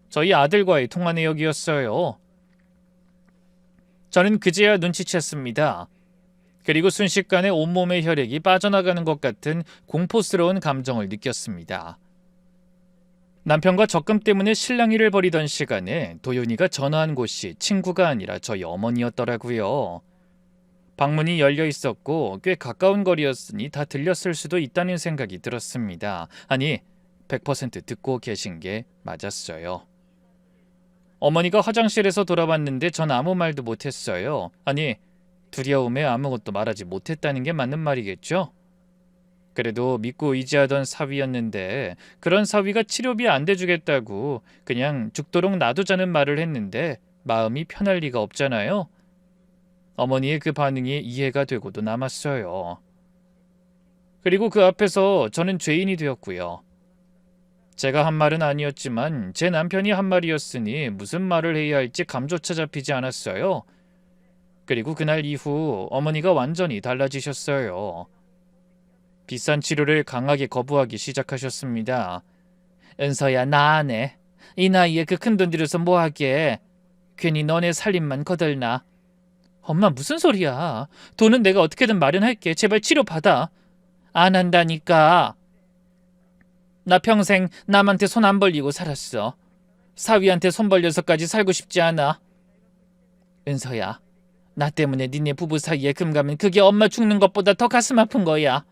저희 아들과의 통화 내역이었어요. 저는 그제야 눈치챘습니다. 그리고 순식간에 온몸의 혈액이 빠져나가는 것 같은 공포스러운 감정을 느꼈습니다. 남편과 적금 때문에 실랑이를 벌이던 시간에 도윤이가 전화한 곳이 친구가 아니라 저희 어머니였더라고요. 방문이 열려 있었고 꽤 가까운 거리였으니 다 들렸을 수도 있다는 생각이 들었습니다. 아니, 100% 듣고 계신 게 맞았어요. 어머니가 화장실에서 돌아왔는데 전 아무 말도 못했어요. 아니, 두려움에 아무것도 말하지 못했다는 게 맞는 말이겠죠? 그래도 믿고 의지하던 사위였는데 그런 사위가 치료비 안 대주겠다고 그냥 죽도록 놔두자는 말을 했는데 마음이 편할 리가 없잖아요. 어머니의 그 반응이 이해가 되고도 남았어요. 그리고 그 앞에서 저는 죄인이 되었고요. 제가 한 말은 아니었지만 제 남편이 한 말이었으니 무슨 말을 해야 할지 감조차 잡히지 않았어요. 그리고 그날 이후 어머니가 완전히 달라지셨어요. 비싼 치료를 강하게 거부하기 시작하셨습니다. 은서야, 나 안 해. 이 나이에 그 큰돈 들여서 뭐하게. 괜히 너네 살림만 거들나. 엄마, 무슨 소리야. 돈은 내가 어떻게든 마련할게. 제발 치료받아. 안 한다니까. 나 평생 남한테 손 안 벌리고 살았어. 사위한테 손 벌려서까지 살고 싶지 않아. 은서야, 나 때문에 니네 부부 사이에 금 가면 그게 엄마 죽는 것보다 더 가슴 아픈 거야.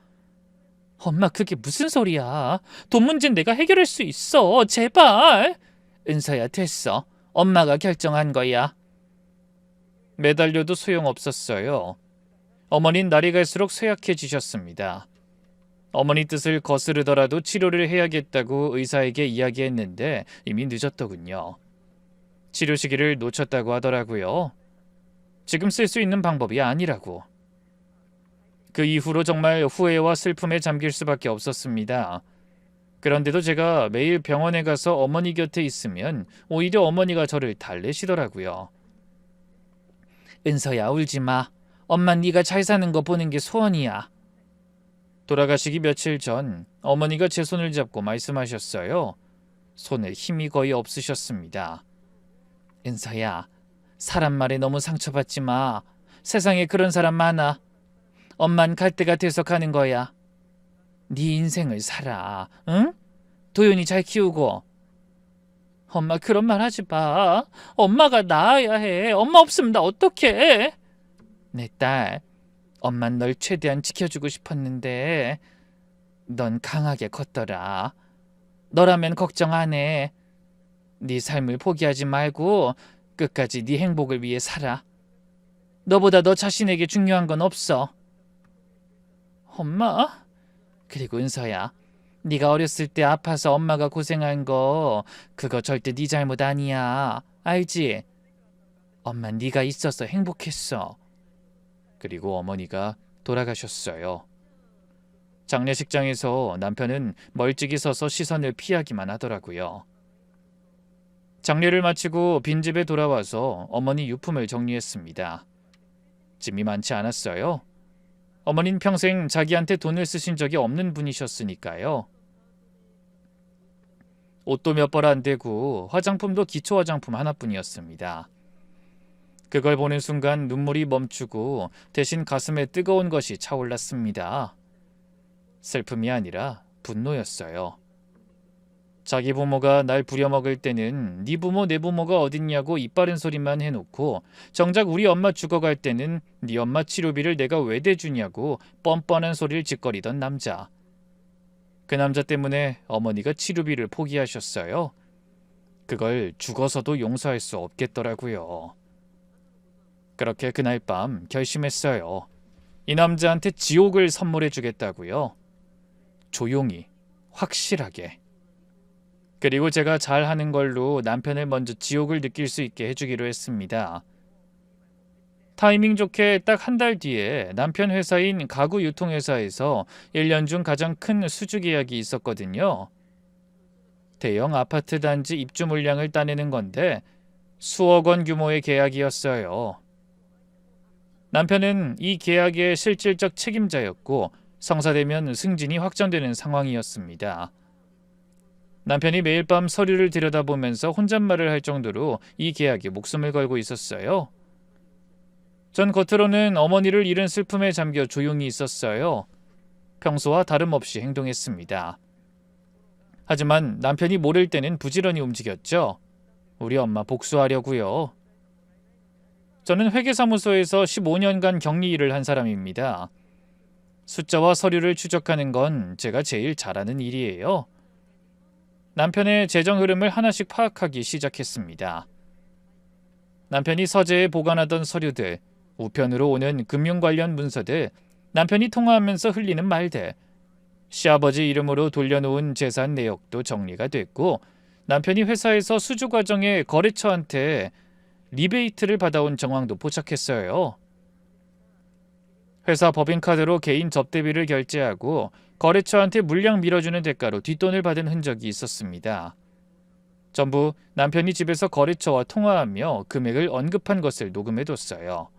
엄마, 그게 무슨 소리야. 돈 문제는 내가 해결할 수 있어. 제발. 은서야, 됐어. 엄마가 결정한 거야. 매달려도 소용없었어요. 어머니는 날이 갈수록 쇠약해지셨습니다. 어머니 뜻을 거스르더라도 치료를 해야겠다고 의사에게 이야기했는데 이미 늦었더군요. 치료 시기를 놓쳤다고 하더라고요. 지금 쓸 수 있는 방법이 아니라고. 그 이후로 정말 후회와 슬픔에 잠길 수밖에 없었습니다. 그런데도 제가 매일 병원에 가서 어머니 곁에 있으면 오히려 어머니가 저를 달래시더라고요. 은서야, 울지 마. 엄마 네가 잘 사는 거 보는 게 소원이야. 돌아가시기 며칠 전 어머니가 제 손을 잡고 말씀하셨어요. 손에 힘이 거의 없으셨습니다. 은서야, 사람 말에 너무 상처받지 마. 세상에 그런 사람 많아. 엄만 갈 때가 돼서 가는 거야. 네 인생을 살아. 응? 도윤이 잘 키우고. 엄마, 그런 말 하지 마. 엄마가 나아야 해. 엄마 없으면 나 어떡해. 내 딸, 엄만 널 최대한 지켜주고 싶었는데 넌 강하게 컸더라. 너라면 걱정 안 해. 네 삶을 포기하지 말고 끝까지 네 행복을 위해 살아. 너보다 너 자신에게 중요한 건 없어. 엄마? 그리고 은서야, 네가 어렸을 때 아파서 엄마가 고생한 거 그거 절대 네 잘못 아니야. 알지? 엄마 네가 있어서 행복했어. 그리고 어머니가 돌아가셨어요. 장례식장에서 남편은 멀찍이 서서 시선을 피하기만 하더라고요. 장례를 마치고 빈집에 돌아와서 어머니 유품을 정리했습니다. 짐이 많지 않았어요. 어머니는 평생 자기한테 돈을 쓰신 적이 없는 분이셨으니까요. 옷도 몇 벌 안 되고 화장품도 기초 화장품 하나뿐이었습니다. 그걸 보는 순간 눈물이 멈추고 대신 가슴에 뜨거운 것이 차올랐습니다. 슬픔이 아니라 분노였어요. 자기 부모가 날 부려먹을 때는 네 부모 내 부모가 어딨냐고 이빠른 소리만 해놓고 정작 우리 엄마 죽어갈 때는 네 엄마 치료비를 내가 왜 대주냐고 뻔뻔한 소리를 짓거리던 남자. 그 남자 때문에 어머니가 치료비를 포기하셨어요. 그걸 죽어서도 용서할 수 없겠더라고요. 그렇게 그날 밤 결심했어요. 이 남자한테 지옥을 선물해 주겠다고요. 조용히, 확실하게. 그리고 제가 잘하는 걸로 남편을 먼저 지옥을 느낄 수 있게 해주기로 했습니다. 타이밍 좋게 딱 한 달 뒤에 남편 회사인 가구 유통회사에서 1년 중 가장 큰 수주 계약이 있었거든요. 대형 아파트 단지 입주 물량을 따내는 건데 수억 원 규모의 계약이었어요. 남편은 이 계약의 실질적 책임자였고 성사되면 승진이 확정되는 상황이었습니다. 남편이 매일 밤 서류를 들여다보면서 혼잣말을 할 정도로 이 계약에 목숨을 걸고 있었어요. 전 겉으로는 어머니를 잃은 슬픔에 잠겨 조용히 있었어요. 평소와 다름없이 행동했습니다. 하지만 남편이 모를 때는 부지런히 움직였죠. 우리 엄마 복수하려고요. 저는 회계사무소에서 15년간 격리 일을 한 사람입니다. 숫자와 서류를 추적하는 건 제가 제일 잘하는 일이에요. 남편의 재정 흐름을 하나씩 파악하기 시작했습니다. 남편이 서재에 보관하던 서류들, 우편으로 오는 금융 관련 문서들, 남편이 통화하면서 흘리는 말들, 시아버지 이름으로 돌려놓은 재산 내역도 정리가 됐고 남편이 회사에서 수주 과정에 거래처한테 리베이트를 받아온 정황도 포착했어요. 회사 법인카드로 개인 접대비를 결제하고 거래처한테 물량 밀어주는 대가로 뒷돈을 받은 흔적이 있었습니다. 전부 남편이 집에서 거래처와 통화하며 금액을 언급한 것을 녹음해뒀어요.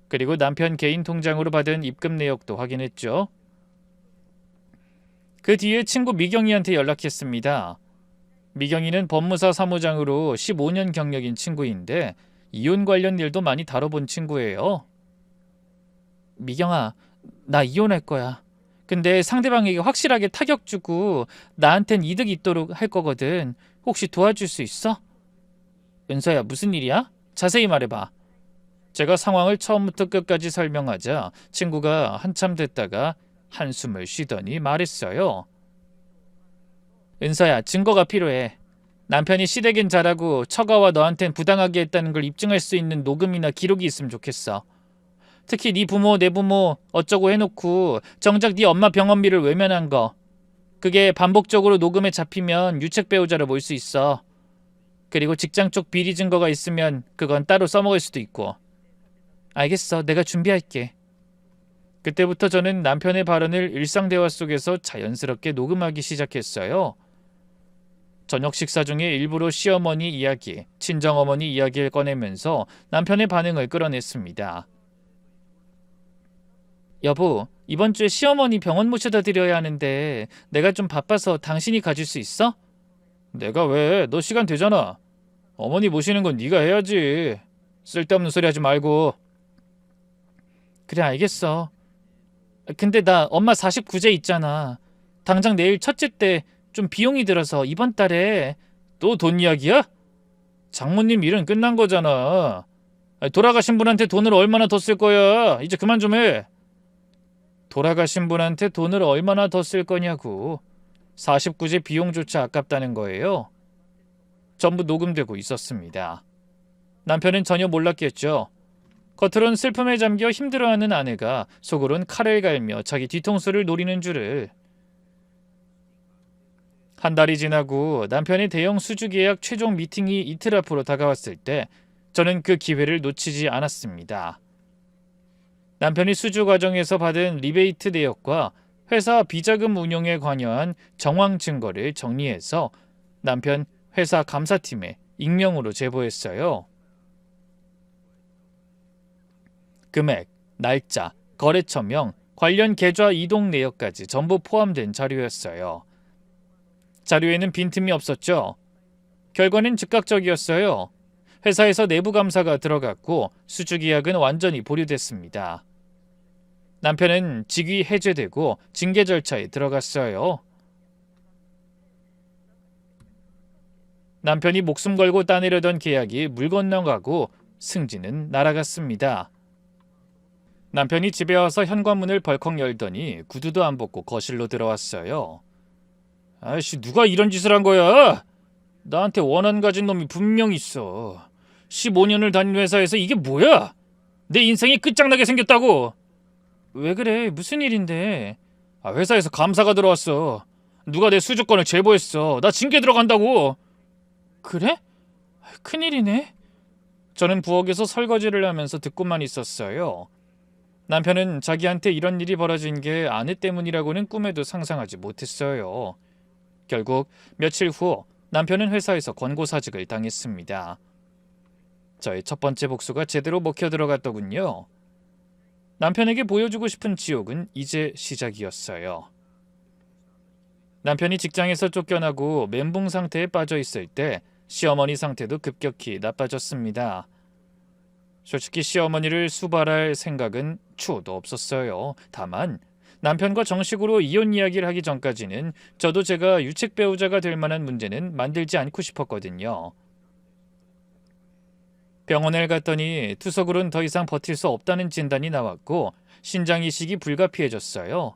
그리고 남편 개인 통장으로 받은 입금 내역도 확인했죠. 그 뒤에 친구 미경이한테 연락했습니다. 미경이는 법무사 사무장으로 15년 경력인 친구인데 이혼 관련 일도 많이 다뤄본 친구예요. 미경아, 나 이혼할 거야. 근데 상대방에게 확실하게 타격 주고 나한텐 이득 있도록 할 거거든. 혹시 도와줄 수 있어? 은서야, 무슨 일이야? 자세히 말해봐. 제가 상황을 처음부터 끝까지 설명하자 친구가 한참 됐다가 한숨을 쉬더니 말했어요. 은서야, 증거가 필요해. 남편이 시댁엔 잘하고 처가와 너한텐 부당하게 했다는 걸 입증할 수 있는 녹음이나 기록이 있으면 좋겠어. 특히 네 부모, 내 부모 어쩌고 해놓고 정작 네 엄마 병원비를 외면한 거. 그게 반복적으로 녹음에 잡히면 유책 배우자로 몰 수 있어. 그리고 직장 쪽 비리 증거가 있으면 그건 따로 써먹을 수도 있고. 알겠어. 내가 준비할게. 그때부터 저는 남편의 발언을 일상 대화 속에서 자연스럽게 녹음하기 시작했어요. 저녁 식사 중에 일부러 시어머니 이야기, 친정어머니 이야기를 꺼내면서 남편의 반응을 끌어냈습니다. 여보, 이번 주에 시어머니 병원 모셔다 드려야 하는데 내가 좀 바빠서 당신이 가줄 수 있어? 내가 왜? 너 시간 되잖아. 어머니 모시는 건 네가 해야지. 쓸데없는 소리 하지 말고. 그래, 알겠어. 근데 나 엄마 49제 있잖아. 당장 내일 첫째 때 좀 비용이 들어서 이번 달에. 또 돈 이야기야? 장모님 일은 끝난 거잖아. 돌아가신 분한테 돈을 얼마나 더 쓸 거야. 이제 그만 좀 해. 돌아가신 분한테 돈을 얼마나 더 쓸 거냐고. 49제 비용조차 아깝다는 거예요. 전부 녹음되고 있었습니다. 남편은 전혀 몰랐겠죠. 겉으론 슬픔에 잠겨 힘들어하는 아내가 속으론 칼을 갈며 자기 뒤통수를 노리는 줄을. 한 달이 지나고 남편의 대형 수주 계약 최종 미팅이 이틀 앞으로 다가왔을 때 저는 그 기회를 놓치지 않았습니다. 남편이 수주 과정에서 받은 리베이트 내역과 회사 비자금 운용에 관여한 정황 증거를 정리해서 남편 회사 감사팀에 익명으로 제보했어요. 금액, 날짜, 거래처명, 관련 계좌 이동 내역까지 전부 포함된 자료였어요. 자료에는 빈틈이 없었죠. 결과는 즉각적이었어요. 회사에서 내부 감사가 들어갔고 수주 계약은 완전히 보류됐습니다. 남편은 직위 해제되고 징계 절차에 들어갔어요. 남편이 목숨 걸고 따내려던 계약이 물 건너가고 승진은 날아갔습니다. 남편이 집에 와서 현관문을 벌컥 열더니 구두도 안 벗고 거실로 들어왔어요. 아이씨, 누가 이런 짓을 한 거야? 나한테 원한 가진 놈이 분명 있어. 15년을 다닌 회사에서 이게 뭐야? 내 인생이 끝장나게 생겼다고. 왜 그래? 무슨 일인데? 회사에서 감사가 들어왔어. 누가 내 수주권을 제보했어. 나 징계 들어간다고. 그래? 큰일이네. 저는 부엌에서 설거지를 하면서 듣고만 있었어요. 남편은 자기한테 이런 일이 벌어진 게 아내 때문이라고는 꿈에도 상상하지 못했어요. 결국 며칠 후 남편은 회사에서 권고사직을 당했습니다. 저의 첫 번째 복수가 제대로 먹혀 들어갔더군요. 남편에게 보여주고 싶은 지옥은 이제 시작이었어요. 남편이 직장에서 쫓겨나고 멘붕 상태에 빠져 있을 때 시어머니 상태도 급격히 나빠졌습니다. 솔직히 시어머니를 수발할 생각은 추호도 없었어요. 다만 남편과 정식으로 이혼 이야기를 하기 전까지는 저도 제가 유책 배우자가 될 만한 문제는 만들지 않고 싶었거든요. 병원을 갔더니 투석으론 더 이상 버틸 수 없다는 진단이 나왔고 신장 이식이 불가피해졌어요.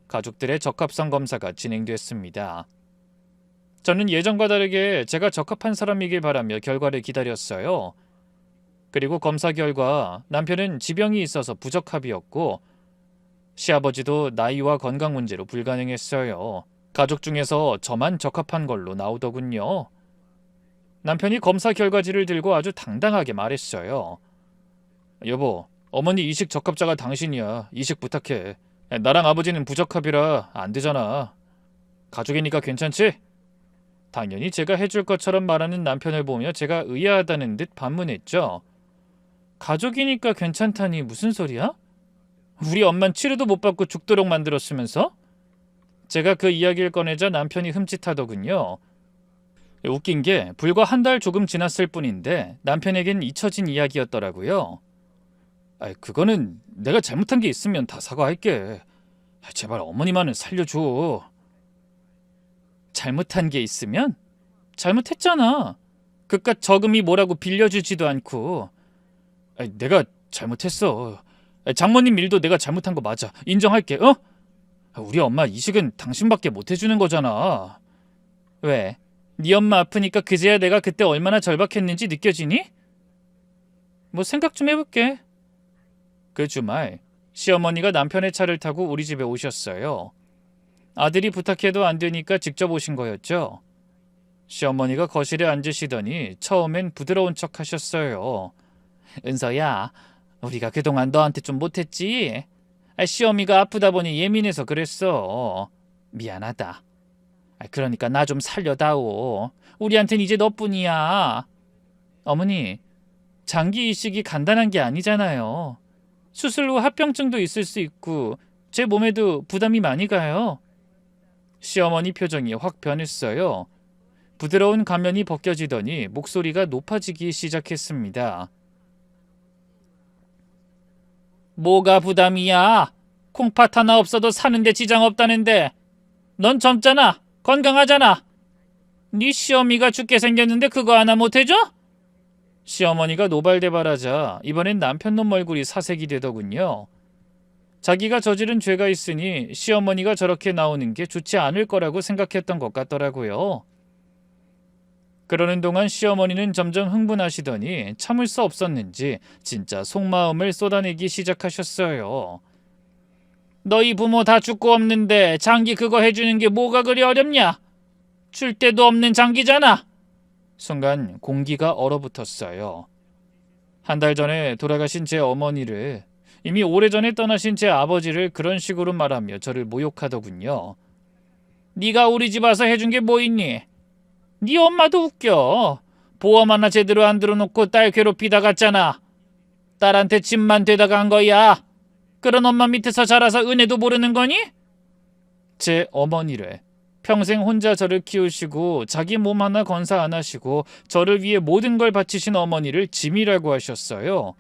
가족들의 적합성 검사가 진행됐습니다. 저는 예전과 다르게 제가 적합한 사람이길 바라며 결과를 기다렸어요. 그리고 검사 결과 남편은 지병이 있어서 부적합이었고 시아버지도 나이와 건강 문제로 불가능했어요. 가족 중에서 저만 적합한 걸로 나오더군요. 남편이 검사 결과지를 들고 아주 당당하게 말했어요. 여보, 어머니 이식 적합자가 당신이야. 이식 부탁해. 나랑 아버지는 부적합이라 안 되잖아. 가족이니까 괜찮지? 당연히 제가 해줄 것처럼 말하는 남편을 보며 제가 의아하다는 듯 반문했죠. 가족이니까 괜찮다니 무슨 소리야? 우리 엄만 치료도 못 받고 죽도록 만들었으면서? 제가 그 이야기를 꺼내자 남편이 흠칫하더군요. 웃긴 게 불과 한 달 조금 지났을 뿐인데 남편에겐 잊혀진 이야기였더라고요. 그거는 내가 잘못한 게 있으면 다 사과할게. 제발 어머니만은 살려줘. 잘못한 게 있으면? 잘못했잖아. 그깟 저금이 뭐라고 빌려주지도 않고. 내가 잘못했어. 장모님 일도 내가 잘못한 거 맞아. 인정할게. 어? 우리 엄마 이식은 당신밖에 못 해주는 거잖아. 왜? 네 엄마 아프니까 그제야 내가 그때 얼마나 절박했는지 느껴지니? 뭐 생각 좀 해볼게. 그 주말 시어머니가 남편의 차를 타고 우리 집에 오셨어요. 아들이 부탁해도 안 되니까 직접 오신 거였죠. 시어머니가 거실에 앉으시더니 처음엔 부드러운 척 하셨어요. 은서야, 우리가 그동안 너한테 좀 못했지? 시어미가 아프다 보니 예민해서 그랬어. 미안하다. 그러니까 나 좀 살려다오. 우리한텐 이제 너뿐이야. 어머니, 장기 이식이 간단한 게 아니잖아요. 수술 후 합병증도 있을 수 있고 제 몸에도 부담이 많이 가요. 시어머니 표정이 확 변했어요. 부드러운 가면이 벗겨지더니 목소리가 높아지기 시작했습니다. 뭐가 부담이야? 콩팥 하나 없어도 사는데 지장 없다는데. 넌 젊잖아. 건강하잖아. 네 시어미가 죽게 생겼는데 그거 하나 못해줘? 시어머니가 노발대발하자 이번엔 남편 놈 얼굴이 사색이 되더군요. 자기가 저지른 죄가 있으니 시어머니가 저렇게 나오는 게 좋지 않을 거라고 생각했던 것 같더라고요. 그러는 동안 시어머니는 점점 흥분하시더니 참을 수 없었는지 진짜 속마음을 쏟아내기 시작하셨어요. 너희 부모 다 죽고 없는데 장기 그거 해주는 게 뭐가 그리 어렵냐? 줄 데도 없는 장기잖아. 순간 공기가 얼어붙었어요. 한 달 전에 돌아가신 제 어머니를, 이미 오래전에 떠나신 제 아버지를 그런 식으로 말하며 저를 모욕하더군요. 네가 우리 집 와서 해준 게 뭐 있니? 네 엄마도 웃겨. 보험 하나 제대로 안 들어놓고 딸 괴롭히다 갔잖아. 딸한테 집만 되다가 한 거야. 그런 엄마 밑에서 자라서 은혜도 모르는 거니? 제 어머니를, 평생 혼자 저를 키우시고 자기 몸 하나 건사 안 하시고 저를 위해 모든 걸 바치신 어머니를 짐이라고 하셨어요.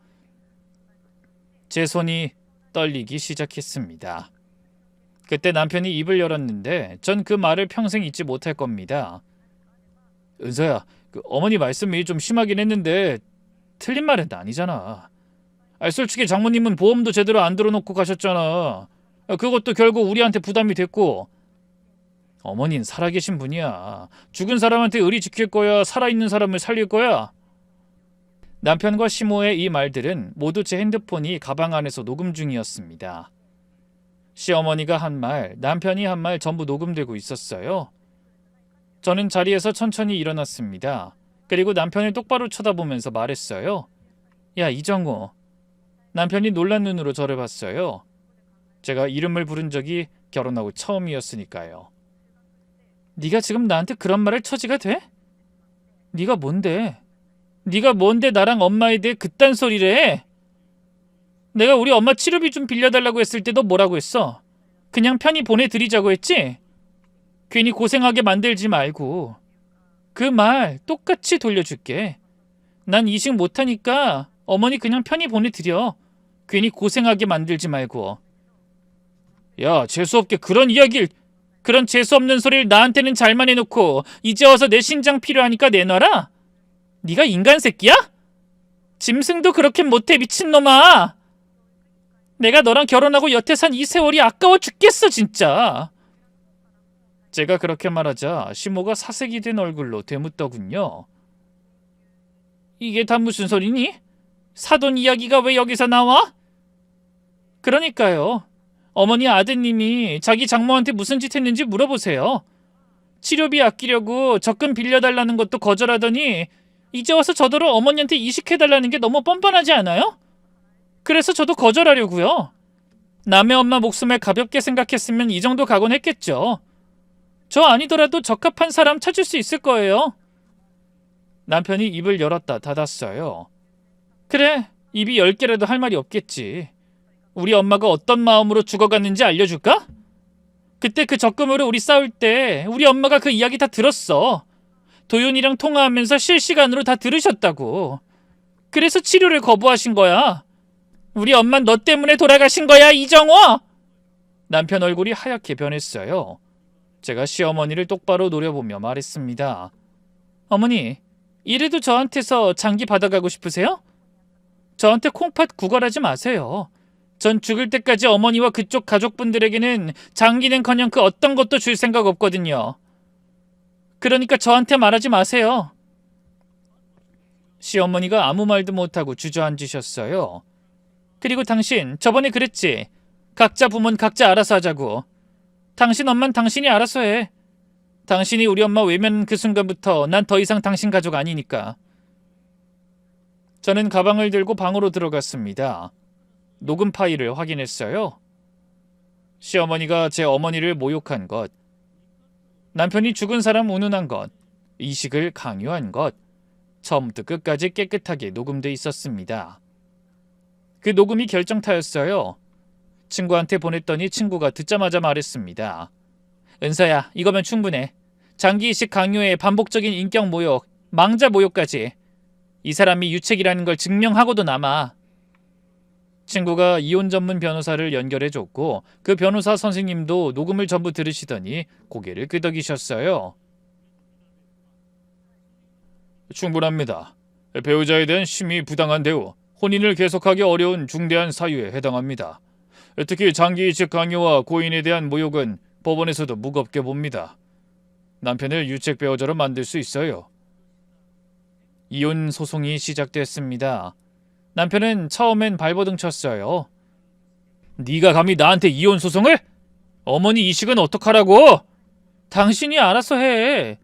제 손이 떨리기 시작했습니다. 그때 남편이 입을 열었는데 전 그 말을 평생 잊지 못할 겁니다. 은서야, 어머니 말씀이 좀 심하긴 했는데 틀린 말은 아니잖아. 솔직히 장모님은 보험도 제대로 안 들어놓고 가셨잖아. 그것도 결국 우리한테 부담이 됐고. 어머니는 살아계신 분이야. 죽은 사람한테 의리 지킬 거야? 살아있는 사람을 살릴 거야? 남편과 시모의 이 말들은 모두 제 핸드폰이 가방 안에서 녹음 중이었습니다. 시어머니가 한 말, 남편이 한 말 전부 녹음되고 있었어요. 저는 자리에서 천천히 일어났습니다. 그리고 남편을 똑바로 쳐다보면서 말했어요. 야, 이정우. 남편이 놀란 눈으로 저를 봤어요. 제가 이름을 부른 적이 결혼하고 처음이었으니까요. 네가 지금 나한테 그런 말을 처지가 돼? 네가 뭔데? 네가 뭔데 나랑 엄마에 대해 그딴 소리를 해? 내가 우리 엄마 치료비 좀 빌려달라고 했을 때 너 뭐라고 했어? 그냥 편히 보내드리자고 했지? 괜히 고생하게 만들지 말고. 그 말 똑같이 돌려줄게. 난 이식 못하니까 어머니 그냥 편히 보내드려. 괜히 고생하게 만들지 말고. 야, 재수없게 그런 재수없는 소리를 나한테는 잘만 해놓고 이제 와서 내 신장 필요하니까 내놔라? 네가 인간 새끼야? 짐승도 그렇게 못해, 미친놈아. 내가 너랑 결혼하고 여태 산 이 세월이 아까워 죽겠어, 진짜. 제가 그렇게 말하자 시모가 사색이 된 얼굴로 되묻더군요. 이게 다 무슨 소리니? 사돈 이야기가 왜 여기서 나와? 그러니까요. 어머니 아드님이 자기 장모한테 무슨 짓 했는지 물어보세요. 치료비 아끼려고 적금 빌려달라는 것도 거절하더니 이제 와서 저더러 어머니한테 이식해달라는 게 너무 뻔뻔하지 않아요? 그래서 저도 거절하려고요. 남의 엄마 목숨을 가볍게 생각했으면 이 정도 각오는 했겠죠. 저 아니더라도 적합한 사람 찾을 수 있을 거예요. 남편이 입을 열었다 닫았어요. 그래, 입이 10개라도 할 말이 없겠지. 우리 엄마가 어떤 마음으로 죽어갔는지 알려줄까? 그때 그 적금으로 우리 싸울 때 우리 엄마가 그 이야기 다 들었어. 도윤이랑 통화하면서 실시간으로 다 들으셨다고. 그래서 치료를 거부하신 거야. 우리 엄마 너 때문에 돌아가신 거야, 이정호! 남편 얼굴이 하얗게 변했어요. 제가 시어머니를 똑바로 노려보며 말했습니다. 어머니, 이래도 저한테서 장기 받아가고 싶으세요? 저한테 콩팥 구걸하지 마세요. 전 죽을 때까지 어머니와 그쪽 가족분들에게는 장기는커녕 그 어떤 것도 줄 생각 없거든요. 그러니까 저한테 말하지 마세요. 시어머니가 아무 말도 못하고 주저앉으셨어요. 그리고 당신 저번에 그랬지. 각자 부모는 각자 알아서 하자고. 당신 엄만 당신이 알아서 해. 당신이 우리 엄마 외면 그 순간부터 난 더 이상 당신 가족 아니니까. 저는 가방을 들고 방으로 들어갔습니다. 녹음 파일을 확인했어요. 시어머니가 제 어머니를 모욕한 것, 남편이 죽은 사람 운운한 것, 이식을 강요한 것, 처음부터 끝까지 깨끗하게 녹음돼 있었습니다. 그 녹음이 결정타였어요. 친구한테 보냈더니 친구가 듣자마자 말했습니다. 은서야, 이거면 충분해. 장기 이식 강요에 반복적인 인격 모욕, 망자 모욕까지. 이 사람이 유책이라는 걸 증명하고도 남아. 친구가 이혼 전문 변호사를 연결해줬고 그 변호사 선생님도 녹음을 전부 들으시더니 고개를 끄덕이셨어요. 충분합니다. 배우자에 대한 심히 부당한 대우, 혼인을 계속하기 어려운 중대한 사유에 해당합니다. 특히 장기 이식 강요와 고인에 대한 모욕은 법원에서도 무겁게 봅니다. 남편을 유책 배우자로 만들 수 있어요. 이혼 소송이 시작됐습니다. 남편은 처음엔 발버둥 쳤어요. 네가 감히 나한테 이혼 소송을? 어머니 이식은 어떡하라고? 당신이 알아서 해.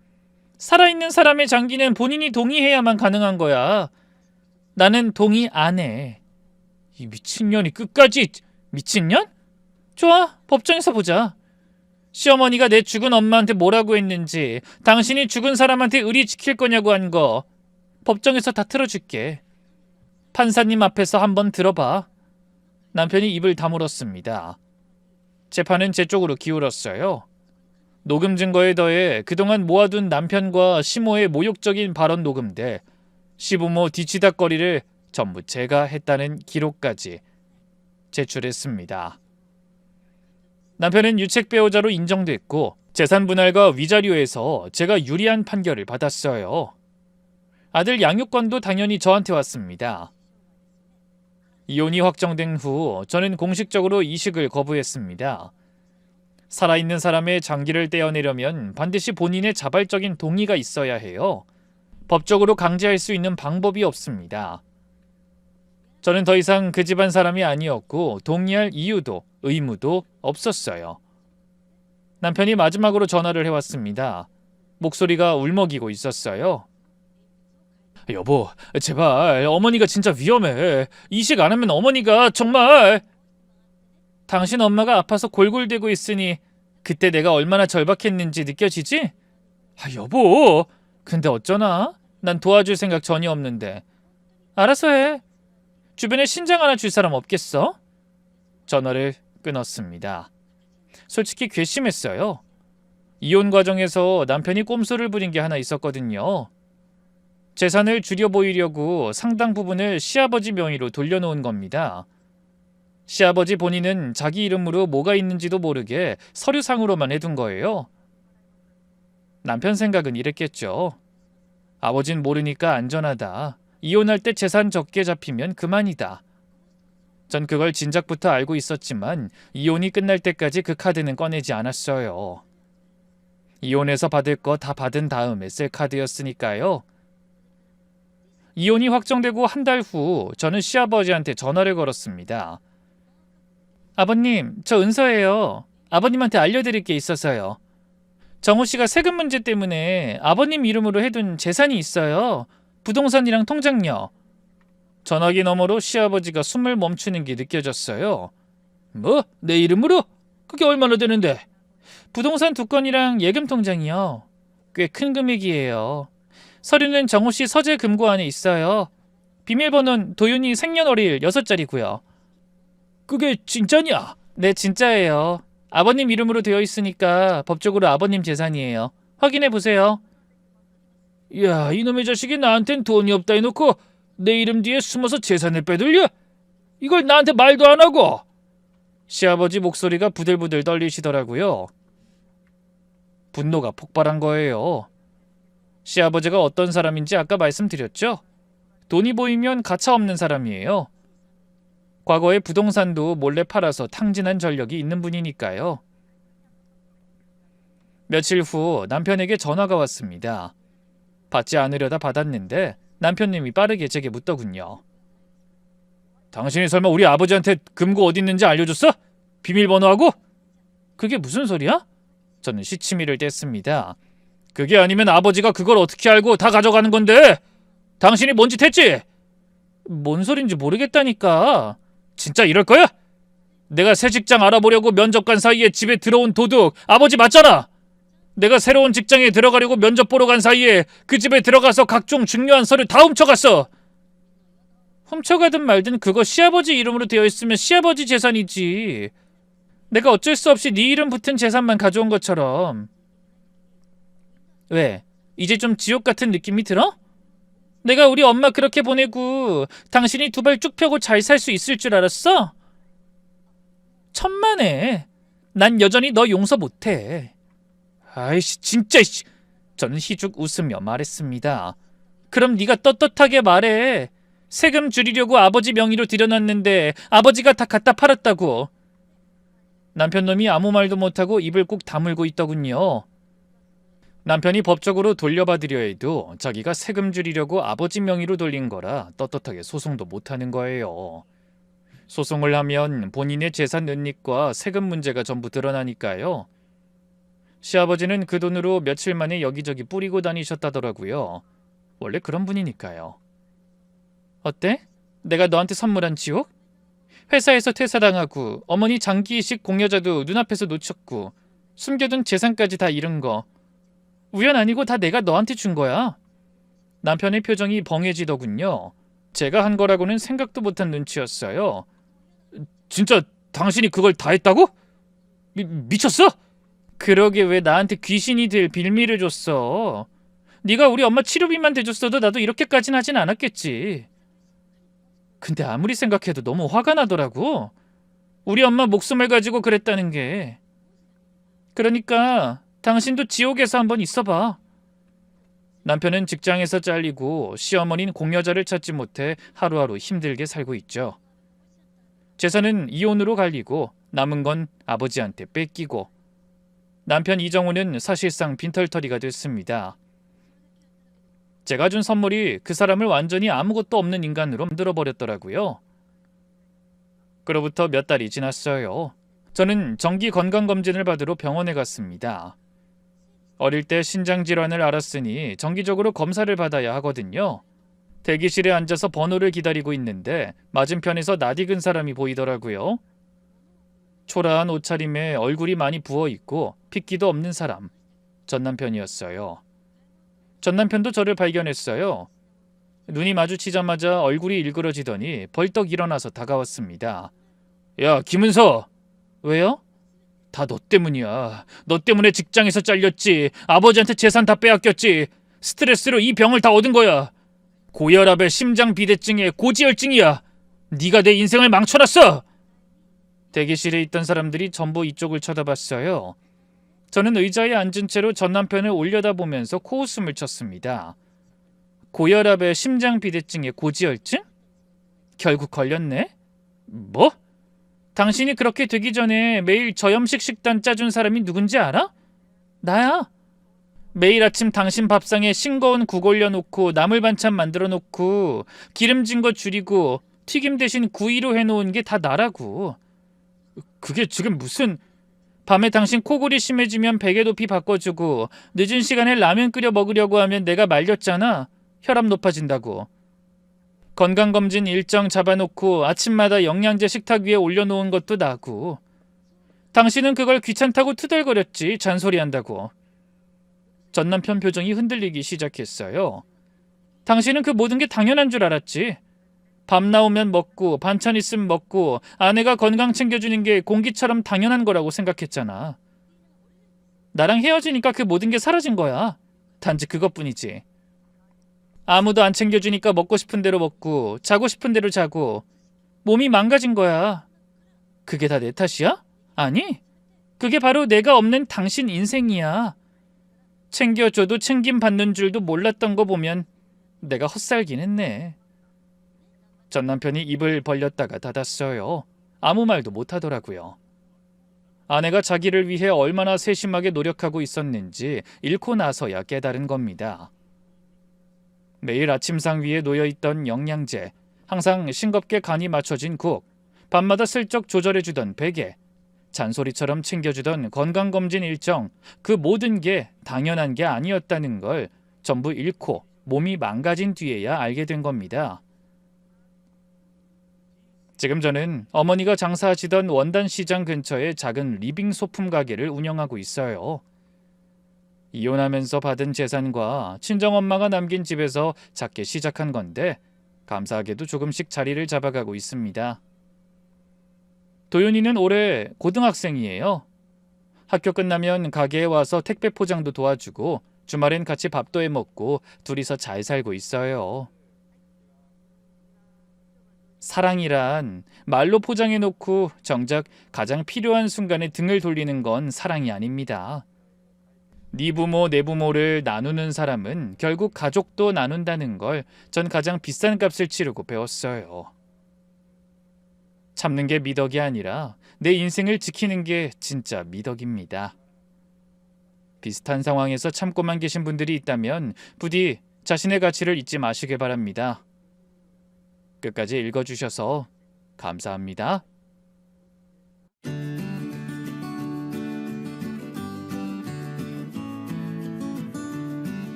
살아있는 사람의 장기는 본인이 동의해야만 가능한 거야. 나는 동의 안 해. 이 미친년이 끝까지. 미친년? 좋아, 법정에서 보자. 시어머니가 내 죽은 엄마한테 뭐라고 했는지, 당신이 죽은 사람한테 의리 지킬 거냐고 한 거 법정에서 다 틀어줄게. 판사님 앞에서 한번 들어봐. 남편이 입을 다물었습니다. 재판은 제 쪽으로 기울었어요. 녹음 증거에 더해 그동안 모아둔 남편과 시모의 모욕적인 발언 녹음들, 시부모 뒤치다거리를 전부 제가 했다는 기록까지 제출했습니다. 남편은 유책 배우자로 인정됐고 재산 분할과 위자료에서 제가 유리한 판결을 받았어요. 아들 양육권도 당연히 저한테 왔습니다. 이혼이 확정된 후 저는 공식적으로 이식을 거부했습니다. 살아있는 사람의 장기를 떼어내려면 반드시 본인의 자발적인 동의가 있어야 해요. 법적으로 강제할 수 있는 방법이 없습니다. 저는 더 이상 그 집안 사람이 아니었고 동의할 이유도 의무도 없었어요. 남편이 마지막으로 전화를 해왔습니다. 목소리가 울먹이고 있었어요. 여보, 제발, 어머니가 진짜 위험해. 이식 안 하면 어머니가 정말... 당신 엄마가 아파서 골골대고 있으니 그때 내가 얼마나 절박했는지 느껴지지? 여보, 근데 어쩌나? 난 도와줄 생각 전혀 없는데. 알아서 해. 주변에 신장 하나 줄 사람 없겠어? 전화를 끊었습니다. 솔직히 괘씸했어요. 이혼 과정에서 남편이 꼼수를 부린 게 하나 있었거든요. 재산을 줄여 보이려고 상당 부분을 시아버지 명의로 돌려놓은 겁니다. 시아버지 본인은 자기 이름으로 뭐가 있는지도 모르게 서류상으로만 해둔 거예요. 남편 생각은 이랬겠죠. 아버진 모르니까 안전하다. 이혼할 때 재산 적게 잡히면 그만이다. 전 그걸 진작부터 알고 있었지만 이혼이 끝날 때까지 그 카드는 꺼내지 않았어요. 이혼해서 받을 거 다 받은 다음에 쓸 카드였으니까요. 이혼이 확정되고 한 달 후 저는 시아버지한테 전화를 걸었습니다. 아버님, 저 은서예요. 아버님한테 알려드릴 게 있어서요. 정우 씨가 세금 문제 때문에 아버님 이름으로 해둔 재산이 있어요. 부동산이랑 통장요. 전화기 너머로 시아버지가 숨을 멈추는 게 느껴졌어요. 뭐? 내 이름으로? 그게 얼마나 되는데? 부동산 2건이랑 예금 통장이요. 꽤 큰 금액이에요. 서류는 정우 씨 서재 금고 안에 있어요. 비밀번호는 도윤이 생년월일 6자리고요. 그게 진짜냐? 네, 진짜예요. 아버님 이름으로 되어 있으니까 법적으로 아버님 재산이에요. 확인해 보세요. 야, 이놈의 자식이 나한텐 돈이 없다 해놓고 내 이름 뒤에 숨어서 재산을 빼돌려? 이걸 나한테 말도 안 하고! 시아버지 목소리가 부들부들 떨리시더라고요. 분노가 폭발한 거예요. 시아버지가 어떤 사람인지 아까 말씀드렸죠? 돈이 보이면 가차없는 사람이에요. 과거에 부동산도 몰래 팔아서 탕진한 전력이 있는 분이니까요. 며칠 후 남편에게 전화가 왔습니다. 받지 않으려다 받았는데 남편님이 빠르게 제게 묻더군요. 당신이 설마 우리 아버지한테 금고 어디 있는지 알려줬어? 비밀번호하고? 그게 무슨 소리야? 저는 시치미를 뗐습니다. 그게 아니면 아버지가 그걸 어떻게 알고 다 가져가는 건데? 당신이 뭔 짓 했지? 뭔 소린지 모르겠다니까. 진짜 이럴 거야? 내가 새 직장 알아보려고 면접 간 사이에 집에 들어온 도둑 아버지 맞잖아. 내가 새로운 직장에 들어가려고 면접 보러 간 사이에 그 집에 들어가서 각종 중요한 서류 다 훔쳐갔어. 훔쳐가든 말든 그거 시아버지 이름으로 되어 있으면 시아버지 재산이지. 내가 어쩔 수 없이 네 이름 붙은 재산만 가져온 것처럼. 왜? 이제 좀 지옥 같은 느낌이 들어? 내가 우리 엄마 그렇게 보내고 당신이 두 발 쭉 펴고 잘 살 수 있을 줄 알았어? 천만에. 난 여전히 너 용서 못해. 아이씨 진짜. 저는 희죽 웃으며 말했습니다. 그럼 네가 떳떳하게 말해. 세금 줄이려고 아버지 명의로 들여놨는데 아버지가 다 갖다 팔았다고. 남편놈이 아무 말도 못하고 입을 꾹 다물고 있더군요. 남편이 법적으로 돌려받으려 해도 자기가 세금 줄이려고 아버지 명의로 돌린 거라 떳떳하게 소송도 못하는 거예요. 소송을 하면 본인의 재산 은닉과 세금 문제가 전부 드러나니까요. 시아버지는 그 돈으로 며칠 만에 여기저기 뿌리고 다니셨다더라고요. 원래 그런 분이니까요. 어때? 내가 너한테 선물한 지옥? 회사에서 퇴사당하고 어머니 장기 이식 공여자도 눈앞에서 놓쳤고 숨겨둔 재산까지 다 잃은 거 우연 아니고 다 내가 너한테 준 거야. 남편의 표정이 벙해지더군요. 제가 한 거라고는 생각도 못한 눈치였어요. 진짜 당신이 그걸 다 했다고? 미쳤어? 그러게 왜 나한테 귀신이 될 빌미를 줬어. 네가 우리 엄마 치료비만 대줬어도 나도 이렇게까진 하진 않았겠지. 근데 아무리 생각해도 너무 화가 나더라고. 우리 엄마 목숨을 가지고 그랬다는 게. 그러니까 당신도 지옥에서 한번 있어봐. 남편은 직장에서 잘리고 시어머니는 공여자를 찾지 못해 하루하루 힘들게 살고 있죠. 재산은 이혼으로 갈리고 남은 건 아버지한테 뺏기고 남편 이정우는 사실상 빈털터리가 됐습니다. 제가 준 선물이 그 사람을 완전히 아무것도 없는 인간으로 만들어버렸더라고요. 그로부터 몇 달이 지났어요. 저는 정기 건강검진을 받으러 병원에 갔습니다. 어릴 때 신장질환을 앓았으니 정기적으로 검사를 받아야 하거든요. 대기실에 앉아서 번호를 기다리고 있는데 맞은편에서 낯익은 사람이 보이더라고요. 초라한 옷차림에 얼굴이 많이 부어있고 핏기도 없는 사람. 전 남편이었어요. 전 남편도 저를 발견했어요. 눈이 마주치자마자 얼굴이 일그러지더니 벌떡 일어나서 다가왔습니다. 야, 김은서! 왜요? 다 너 때문이야. 너 때문에 직장에서 잘렸지. 아버지한테 재산 다 빼앗겼지. 스트레스로 이 병을 다 얻은 거야. 고혈압에 심장비대증에 고지혈증이야. 네가 내 인생을 망쳐놨어. 대기실에 있던 사람들이 전부 이쪽을 쳐다봤어요. 저는 의자에 앉은 채로 전 남편을 올려다보면서 코웃음을 쳤습니다. 고혈압에 심장비대증에 고지혈증? 결국 걸렸네? 뭐? 당신이 그렇게 되기 전에 매일 저염식 식단 짜준 사람이 누군지 알아? 나야. 매일 아침 당신 밥상에 싱거운 국 올려놓고 나물 반찬 만들어놓고 기름진 거 줄이고 튀김 대신 구이로 해놓은 게 다 나라고. 그게 지금 무슨... 밤에 당신 코골이 심해지면 베개 높이 바꿔주고 늦은 시간에 라면 끓여 먹으려고 하면 내가 말렸잖아. 혈압 높아진다고. 건강검진 일정 잡아놓고 아침마다 영양제 식탁 위에 올려놓은 것도 나고. 당신은 그걸 귀찮다고 투덜거렸지. 잔소리한다고. 전 남편 표정이 흔들리기 시작했어요. 당신은 그 모든 게 당연한 줄 알았지. 밥 나오면 먹고 반찬 있으면 먹고 아내가 건강 챙겨주는 게 공기처럼 당연한 거라고 생각했잖아. 나랑 헤어지니까 그 모든 게 사라진 거야. 단지 그것뿐이지. 아무도 안 챙겨주니까 먹고 싶은 대로 먹고 자고 싶은 대로 자고 몸이 망가진 거야. 그게 다 내 탓이야? 아니, 그게 바로 내가 없는 당신 인생이야. 챙겨줘도 챙김받는 줄도 몰랐던 거 보면 내가 헛살긴 했네. 전 남편이 입을 벌렸다가 닫았어요. 아무 말도 못하더라고요. 아내가 자기를 위해 얼마나 세심하게 노력하고 있었는지 잃고 나서야 깨달은 겁니다. 매일 아침상 위에 놓여있던 영양제, 항상 싱겁게 간이 맞춰진 국, 밤마다 슬쩍 조절해주던 베개, 잔소리처럼 챙겨주던 건강검진 일정, 그 모든 게 당연한 게 아니었다는 걸 전부 잃고 몸이 망가진 뒤에야 알게 된 겁니다. 지금 저는 어머니가 장사하시던 원단시장 근처에 작은 리빙 소품 가게를 운영하고 있어요. 이혼하면서 받은 재산과 친정엄마가 남긴 집에서 작게 시작한 건데 감사하게도 조금씩 자리를 잡아가고 있습니다. 도윤이는 올해 고등학생이에요. 학교 끝나면 가게에 와서 택배 포장도 도와주고 주말엔 같이 밥도 해먹고 둘이서 잘 살고 있어요. 사랑이란 말로 포장해놓고 정작 가장 필요한 순간에 등을 돌리는 건 사랑이 아닙니다. 네 부모 내 부모를 나누는 사람은 결국 가족도 나눈다는 걸 전 가장 비싼 값을 치르고 배웠어요. 참는 게 미덕이 아니라 내 인생을 지키는 게 진짜 미덕입니다. 비슷한 상황에서 참고만 계신 분들이 있다면 부디 자신의 가치를 잊지 마시길 바랍니다. 끝까지 읽어주셔서 감사합니다.